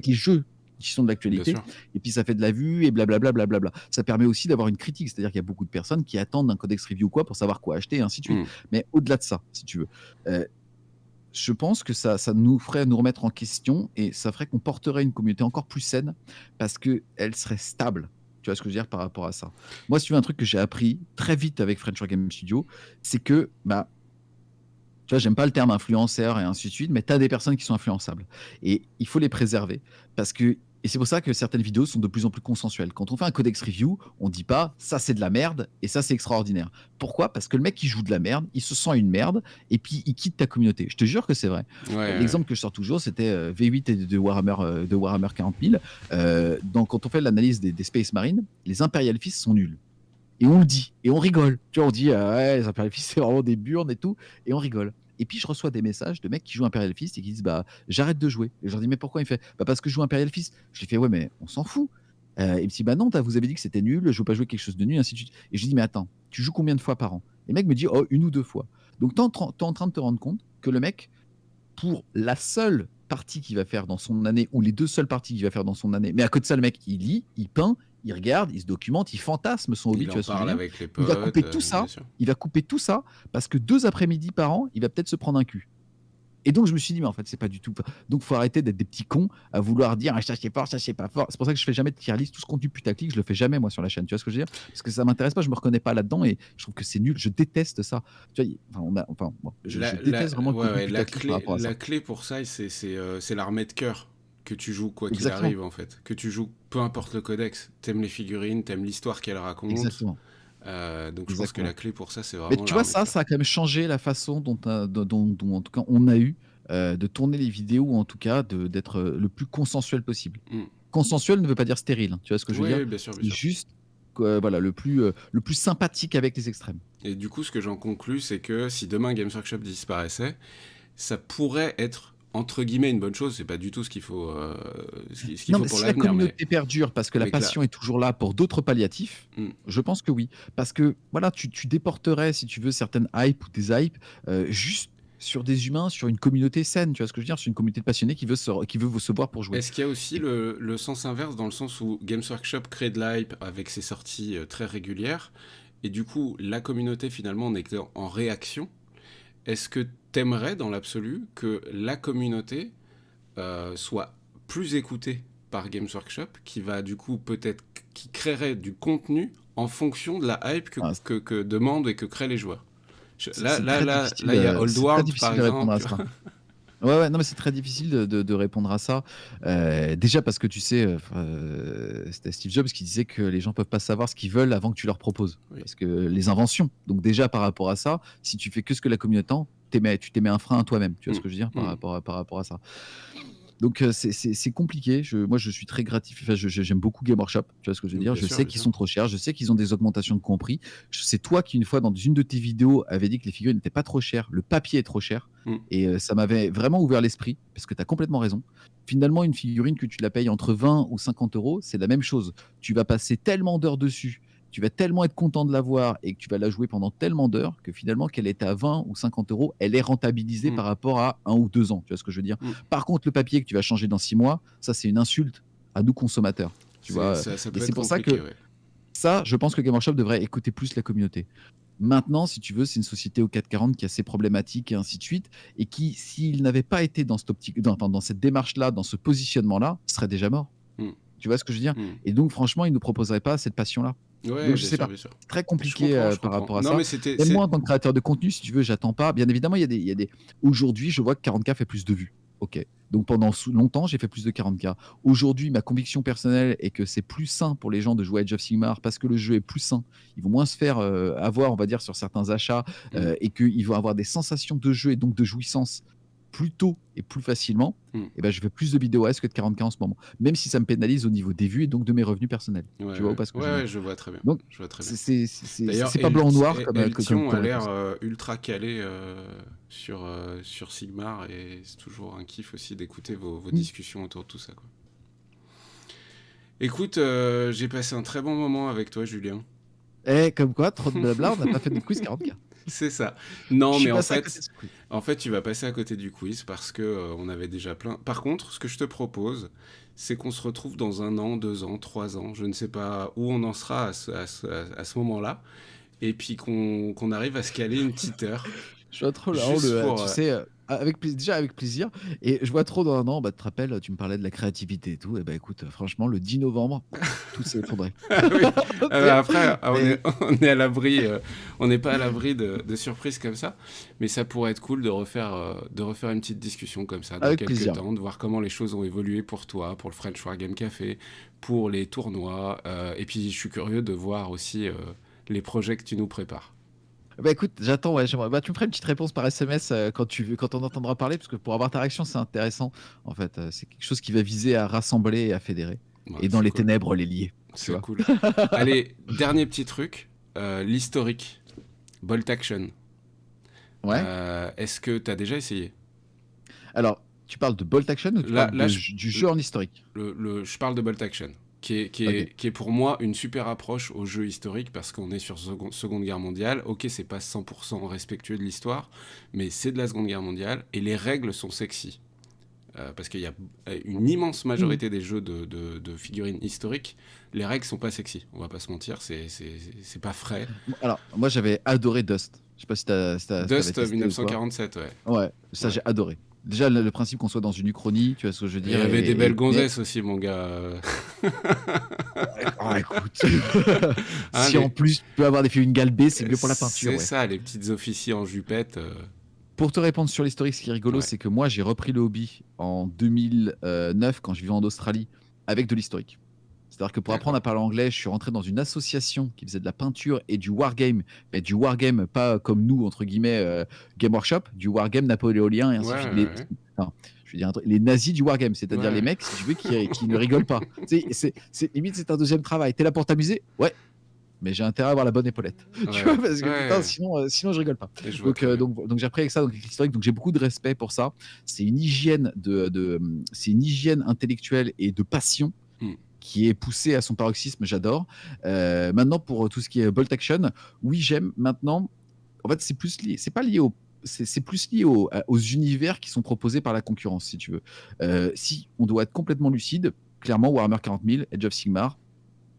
les jeux qui sont de bien l'actualité, sûr. et puis ça fait de la vue et blablabla. Blablabla. Ça permet aussi d'avoir une critique, c'est-à-dire qu'il y a beaucoup de personnes qui attendent un codex review ou quoi pour savoir quoi acheter et ainsi de suite. Mm, Mais au-delà de ça, si tu veux, euh, je pense que ça nous ferait nous remettre en question et ça ferait qu'on porterait une communauté encore plus saine parce qu'elle serait stable. Tu vois ce que je veux dire par rapport à ça? Moi, si tu veux, un truc que j'ai appris très vite avec French Game Studio, c'est que, bah, tu vois, j'aime pas le terme influenceur et ainsi de suite, mais tu as des personnes qui sont influençables. Et il faut les préserver parce que. Et c'est pour ça que certaines vidéos sont de plus en plus consensuelles. Quand on fait un codex review, on dit pas ça c'est de la merde et ça c'est extraordinaire. Pourquoi? Parce que le mec qui joue de la merde, il se sent une merde et puis il quitte ta communauté. Je te jure que c'est vrai. ouais, ouais. L'exemple que je sors toujours, c'était V8 et de Warhammer 40 000. Quand on fait l'analyse des Space Marines, les Imperial Fist sont nuls. Et on le dit, et on rigole. Tu vois, on dit, ouais, les Imperial Fist, c'est vraiment des burnes et tout, et on rigole. Et puis je reçois des messages de mecs qui jouent Imperial Fist et qui disent, bah, j'arrête de jouer. Et je leur dis, mais pourquoi? Il fait, bah, parce que je joue Imperial Fist. Je lui fais, ouais, mais on s'en fout. Il me dit, bah non, vous avez dit que c'était nul, je veux pas jouer quelque chose de nul, ainsi de suite. Et je lui dis, mais attends, tu joues combien de fois par an? Et le mec me dit, oh, une ou deux fois. Donc, tu es en train de te rendre compte que le mec, pour la seule partie qu'il va faire dans son année, ou les 2 seules parties qu'il va faire dans son année, mais à côté de ça, le mec, il lit, il peint, il regarde, il se documente, il fantasme son hobby, Il tu en vois ce que je veux parle dire? avec les Il va potes, couper tout bien ça, sûr. il va couper tout ça parce que 2 après-midi par an, il va peut-être se prendre un cul. Et donc je me suis dit: «Mais en fait, c'est pas du tout, donc faut arrêter d'être des petits cons à vouloir dire: "Ah ça c'est fort, ça c'est pas fort"». C'est pour ça que je fais jamais de tier list, tout ce contenu putaclic, je le fais jamais moi sur la chaîne, tu vois ce que je veux dire? Parce que ça m'intéresse pas, je me reconnais pas là-dedans et je trouve que c'est nul, je déteste ça. Tu vois? Enfin bon, je déteste vraiment le Ouais, contenu ouais, putaclic par rapport à ça. la clé pour ça, c'est l'armée de cœur que tu joues quoi qu'il Exactement, arrive en fait. Que tu joues, peu importe le codex. T'aimes les figurines, t'aimes l'histoire qu'elles racontent. exactement, Donc je pense que la exactement. clé pour ça, c'est Mais vraiment tu vois, l'armée de ça cœur. a quand même changé la façon dont en tout cas on a eu, de tourner les vidéos ou en tout cas d'être, le plus consensuel possible. Mm. Consensuel ne veut pas dire stérile, hein, tu vois ce que je veux dire? Oui, bien sûr, bien C'est sûr. juste que, voilà, le plus sympathique avec les extrêmes. Et du coup, ce que j'en conclus, c'est que si demain Games Workshop disparaissait, ça pourrait être entre guillemets une bonne chose. C'est pas du tout ce qu'il faut, ce qu'il Non, faut mais pour si la l'avenir, communauté perdure parce que la mais que là, passion est toujours là pour d'autres palliatifs, mm, je pense que oui. Parce que voilà, tu déporterais, si tu veux, certaines hypes ou des hypes, juste sur des humains, sur une communauté saine, tu vois ce que je veux dire? Sur une communauté de passionnés qui veut se voir pour jouer. est-ce qu'il y a aussi Et le sens inverse dans le sens où Games Workshop crée de l'hype avec ses sorties très régulières et du coup la communauté finalement n'est qu'en réaction. Est-ce que t'aimerais dans l'absolu que la communauté soit plus écoutée par Games Workshop qui va du coup peut-être qui créerait du contenu en fonction de la hype ah, que demandent et que créent les joueurs. Là, il y a Old c'est très World par difficile de répondre exemple. à Tu vois. ça. Ouais, ouais, non, mais c'est très difficile de répondre à ça. Déjà parce que tu sais, c'était Steve Jobs qui disait que les gens peuvent pas savoir ce qu'ils veulent avant que tu leur proposes. Oui. Parce que les inventions. Donc déjà par rapport à ça, si tu fais que ce que la communauté attend, tu t'émets un frein à toi-même. Tu vois ce Mm, que je veux dire mm. par rapport à ça? Donc c'est compliqué. Moi, je suis très gratifié. Enfin, j'aime beaucoup Game Workshop. Tu vois ce que je veux dire? Bien Je sûr, sais bien qu'ils sûr. sont trop chers. Je sais qu'ils ont des augmentations de compris. C'est toi qui, une fois, dans une de tes vidéos, avait dit que les figurines n'étaient pas trop chères. Le papier est trop cher. Mm, Et ça m'avait vraiment ouvert l'esprit parce que tu as complètement raison. Finalement, une figurine que tu la payes entre 20 ou 50 euros, c'est la même chose. Tu vas passer tellement d'heures dessus, tu vas tellement être content de l'avoir et que tu vas la jouer pendant tellement d'heures que finalement, qu'elle est à 20 ou 50 euros, elle est rentabilisée mm, par rapport à 1 ou 2 ans. Tu vois ce que je veux dire? mm. Par contre, le papier que tu vas changer dans 6 mois, ça, c'est une insulte à nous consommateurs. Tu vois? Ça Et peut c'est être pour ça compliqué, que ouais. ça, je pense que Game Workshop devrait écouter plus la communauté. Maintenant, si tu veux, c'est une société au 440 qui a ses problématiques et ainsi de suite, et qui, s'il n'avait pas été dans cette optique, dans cette démarche-là, dans ce positionnement-là, serait déjà mort. Mm, Tu vois ce que je veux dire? mm. Et donc, franchement, il ne nous proposerait pas cette passion-là. Donc, Ouais, je bien sais sûr, pas. bien sûr. C'est très Je compliqué comprends, je par comprends. rapport à Non, ça. mais c'était, Même moi, c'est, en tant que créateur de contenu, si tu veux, j'attends pas. Bien évidemment, aujourd'hui, je vois que 40K fait plus de vues. Ok. Donc pendant longtemps, j'ai fait plus de 40K. Aujourd'hui, ma conviction personnelle est que c'est plus sain pour les gens de jouer à Age of Sigmar parce que le jeu est plus sain. Ils vont moins se faire avoir, on va dire, sur certains achats mm, et qu'ils vont avoir des sensations de jeu et donc de jouissance plus tôt et plus facilement. mm. Et ben, je fais plus de vidéos AS que de 40K en ce moment. Même si ça me pénalise au niveau des vues et donc de mes revenus personnels. Ouais, Tu vois ou ouais. pas ce que Ouais, je veux dire? ouais, je vois très bien. Donc, Je vois très bien. c'est D'ailleurs, pas blanc ou noir Eltion comme a l'air réponse. ultra calé sur Sigmar et c'est toujours un kiff aussi d'écouter vos Mm. discussions autour de tout ça, quoi. Écoute, j'ai passé un très bon moment avec toi, Julien. Eh, comme quoi, trop de blabla, on n'a pas fait notre quiz 40K. C'est ça. Je Non, suis mais passé à côté de ce quiz. tu vas passer à côté du quiz parce que on avait déjà plein. Par contre, ce que je te propose, c'est qu'on se retrouve dans 1 an, 2 ans, 3 ans, je ne sais pas où on en sera à ce moment-là, et puis qu'on arrive à se caler une petite heure, Je vois trop là-haut, juste pour. tu sais, déjà avec plaisir. Et je vois trop dans un an, bah, tu te rappelles, tu me parlais de la créativité et tout. Et bah écoute, franchement, le 10 novembre, tout s'est effondré. Ah oui. Tu sais. Après, Mais on est à l'abri, on n'est pas à l'abri de surprises comme ça, mais ça pourrait être cool de refaire une petite discussion comme ça dans avec quelques plaisir. temps, de voir comment les choses ont évolué pour toi, pour le French Wargame Café, pour les tournois, et puis je suis curieux de voir aussi les projets que tu nous prépares. Bah écoute, j'attends, ouais, j'aimerais. Bah, tu me ferais une petite réponse par SMS quand quand on entendra parler, parce que pour avoir ta réaction, c'est intéressant. En fait, c'est quelque chose qui va viser à rassembler et à fédérer. Ouais, Et dans c'est les cool, ténèbres, les lier. Tu c'est vois. cool. Allez, dernier petit truc, l'historique, Bolt Action. Ouais. Est-ce que tu as déjà essayé? Alors, tu parles de Bolt Action ou tu Là, parles là du jeu en historique? je parle de Bolt Action. Ok. qui est pour moi une super approche au jeu historique parce qu'on est sur Seconde Guerre mondiale. Ok, c'est pas 100% respectueux de l'histoire, mais c'est de la Seconde Guerre mondiale et les règles sont sexy. Parce qu'il y a une immense Mhm. majorité des jeux de figurines historiques, les règles sont pas sexy, on va pas se mentir, c'est pas frais. Alors, moi, j'avais adoré Dust. Je sais pas si t'avais Dust testé ou quoi. 1947, ouais. Ouais, ça, Ouais. j'ai adoré. Déjà, le principe qu'on soit dans une uchronie, tu vois ce que je veux Il y dire, avait des et belles mais gonzesses aussi, mon gars. oh, écoute, Hein, si en plus tu peux avoir des figurines galbées, c'est mieux pour la peinture, c'est ouais. ça, les petites officiers en jupette. Pour te répondre sur l'historique, ce qui est rigolo, Ouais. c'est que moi, j'ai repris le hobby en 2009 quand je vivais en Australie avec de l'historique. C'est-à-dire que pour apprendre à D'accord. parler anglais, je suis rentré dans une association qui faisait de la peinture et du wargame, mais du wargame pas comme nous, entre guillemets, Game Workshop, du wargame napoléonien et Ouais, ainsi de suite. ouais, ouais. Enfin, je veux dire, les nazis du wargame, Ouais, c'est-à-dire les ouais. mecs, si tu veux, qui ne rigolent pas. Tu sais, limite, c'est un deuxième travail. T'es là pour t'amuser? Ouais, mais j'ai intérêt à avoir la bonne épaulette. Tu vois, Ouais, parce que putain, ouais. sinon je rigole pas. Et je vois Donc, très bien. j'ai appris avec ça, donc l'historique, donc j'ai beaucoup de respect pour ça. C'est une hygiène c'est une hygiène intellectuelle et de passion Hmm. qui est poussée à son paroxysme, j'adore. Maintenant, pour tout ce qui est Bolt Action, oui, j'aime maintenant. En fait, c'est pas lié au, c'est plus lié aux univers qui sont proposés par la concurrence, si tu veux. Si on doit être complètement lucide, clairement, Warhammer 40 000, Age of Sigmar,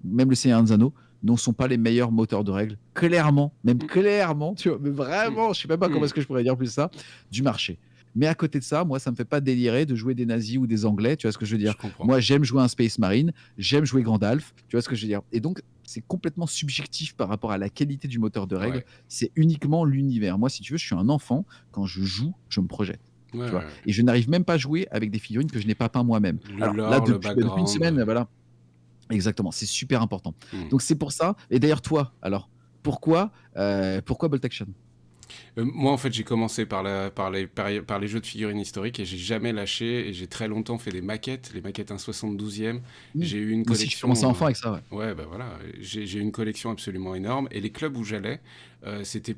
même le Seigneur des Anneaux, ne sont pas les meilleurs moteurs de règles, clairement, même Hmm. clairement, tu vois, mais Hmm. vraiment, je sais même pas comment Hmm. est-ce que je pourrais dire plus ça, du marché. Mais à côté de ça, moi, ça me fait pas délirer de jouer des nazis ou des anglais, tu vois ce que je veux dire. Je comprends. Moi, j'aime jouer un Space Marine, j'aime jouer Gandalf, tu vois ce que je veux dire. Et donc, c'est complètement subjectif par rapport à la qualité du moteur de règles, Ouais. c'est uniquement l'univers. Moi, si tu veux, je suis un enfant, quand je joue, je me projette. Ouais, ouais, Tu vois, ouais. et je n'arrive même pas à jouer avec des figurines que je n'ai pas peint moi-même. Le Alors là, lore, le depuis une background. semaine, voilà, exactement, c'est super important. Hmm. Donc c'est pour ça. Et d'ailleurs, toi, alors, pourquoi Bolt Action? Moi, en fait, j'ai commencé par les jeux de figurines historiques et j'ai jamais lâché. Et j'ai très longtemps fait des maquettes, les maquettes 1/72e. Mmh. J'ai eu une Moi aussi, j'ai commencé collection. enfant avec ça, ouais. Ouais, bah voilà. J'ai eu une collection absolument énorme. Et les clubs où j'allais, c'était.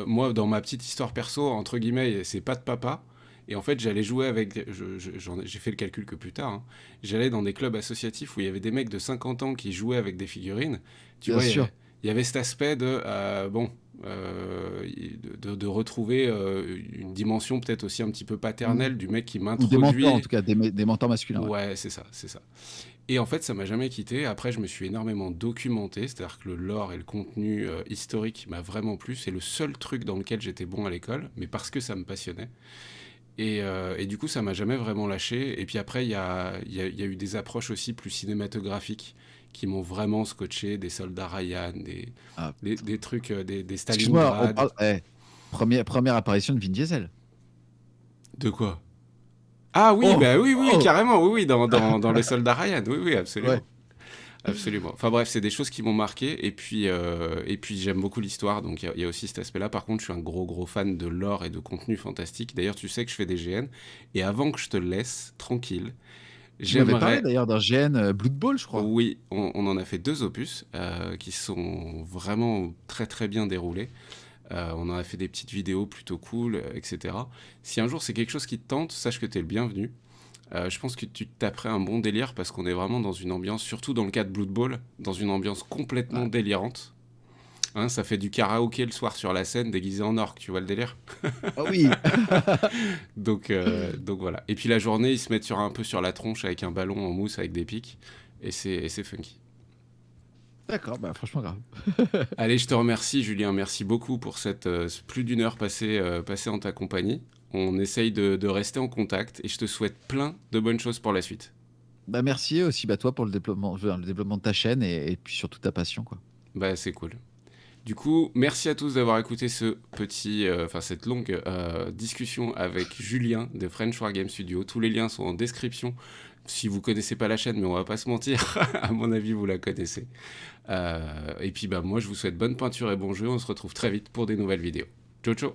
Moi, dans ma petite histoire perso, entre guillemets, c'est pas de papa. Et en fait, j'allais jouer avec. J'ai fait le calcul que plus tard, hein. J'allais dans des clubs associatifs où il y avait des mecs de 50 ans qui jouaient avec des figurines. Tu Bien vois, sûr. il y avait cet aspect de. Bon. De retrouver une dimension peut-être aussi un petit peu Mmh. paternelle du mec qui Ou des mentors, en m'introduit. tout cas, des mentors masculins, ouais. Ouais, c'est ça, c'est ça. Et en fait, ça m'a jamais quitté. Après, je me suis énormément documenté, c'est-à-dire que le lore et le contenu historique m'a vraiment plu. C'est le seul truc dans lequel j'étais bon à l'école, mais parce que ça me passionnait. Et du coup, ça m'a jamais vraiment lâché. Et puis après, il y a eu des approches aussi plus cinématographiques qui m'ont vraiment scotché, des soldats Ryan, Ah, des trucs, des excuse-moi, on Stalingrad. parle. Première apparition de Vin Diesel. De quoi? Ah oui, Oh! bah oui, oui, Oh! carrément, oui, oui, dans les soldats Ryan, oui, oui, Ouais. absolument. Absolument. Enfin bref, c'est des choses qui m'ont marqué. Et puis j'aime beaucoup l'histoire, donc il y a aussi cet aspect-là. Par contre, je suis un gros fan de lore et de contenu fantastique. D'ailleurs, tu sais que je fais des GN. Et avant que je te laisse tranquille, Tu m'avais parlé j'aimerais. d'ailleurs d'un GN Blood Bowl, je crois. Oui, on en a fait 2 opus qui sont vraiment très bien déroulés. On en a fait des petites vidéos plutôt cool, etc. Si un jour c'est quelque chose qui te tente, sache que tu es le bienvenu. Je pense que tu te taperais un bon délire parce qu'on est vraiment dans une ambiance, surtout dans le cas de Blood Bowl, dans une ambiance complètement Ouais. délirante. Hein, ça fait du karaoké le soir sur la scène déguisé en orque, tu vois le délire. Ah oui! Donc voilà. Et puis la journée, ils se mettent un peu sur la tronche avec un ballon en mousse avec des pics. Et c'est funky. D'accord, bah franchement grave. Allez, je te remercie, Julien. Merci beaucoup pour cette plus d'1 heure passée en ta compagnie. On essaye de rester en contact et je te souhaite plein de bonnes choses pour la suite. Bah merci aussi, bah toi pour le développement de ta chaîne et puis surtout ta passion, quoi. Bah, c'est cool. Du coup, merci à tous d'avoir écouté cette longue discussion avec Julien de French War Game Studio. Tous les liens sont en description. Si vous connaissez pas la chaîne, mais on va pas se mentir, à mon avis, vous la connaissez. Et puis, bah, moi, je vous souhaite bonne peinture et bon jeu. On se retrouve très vite pour des nouvelles vidéos. Ciao, ciao!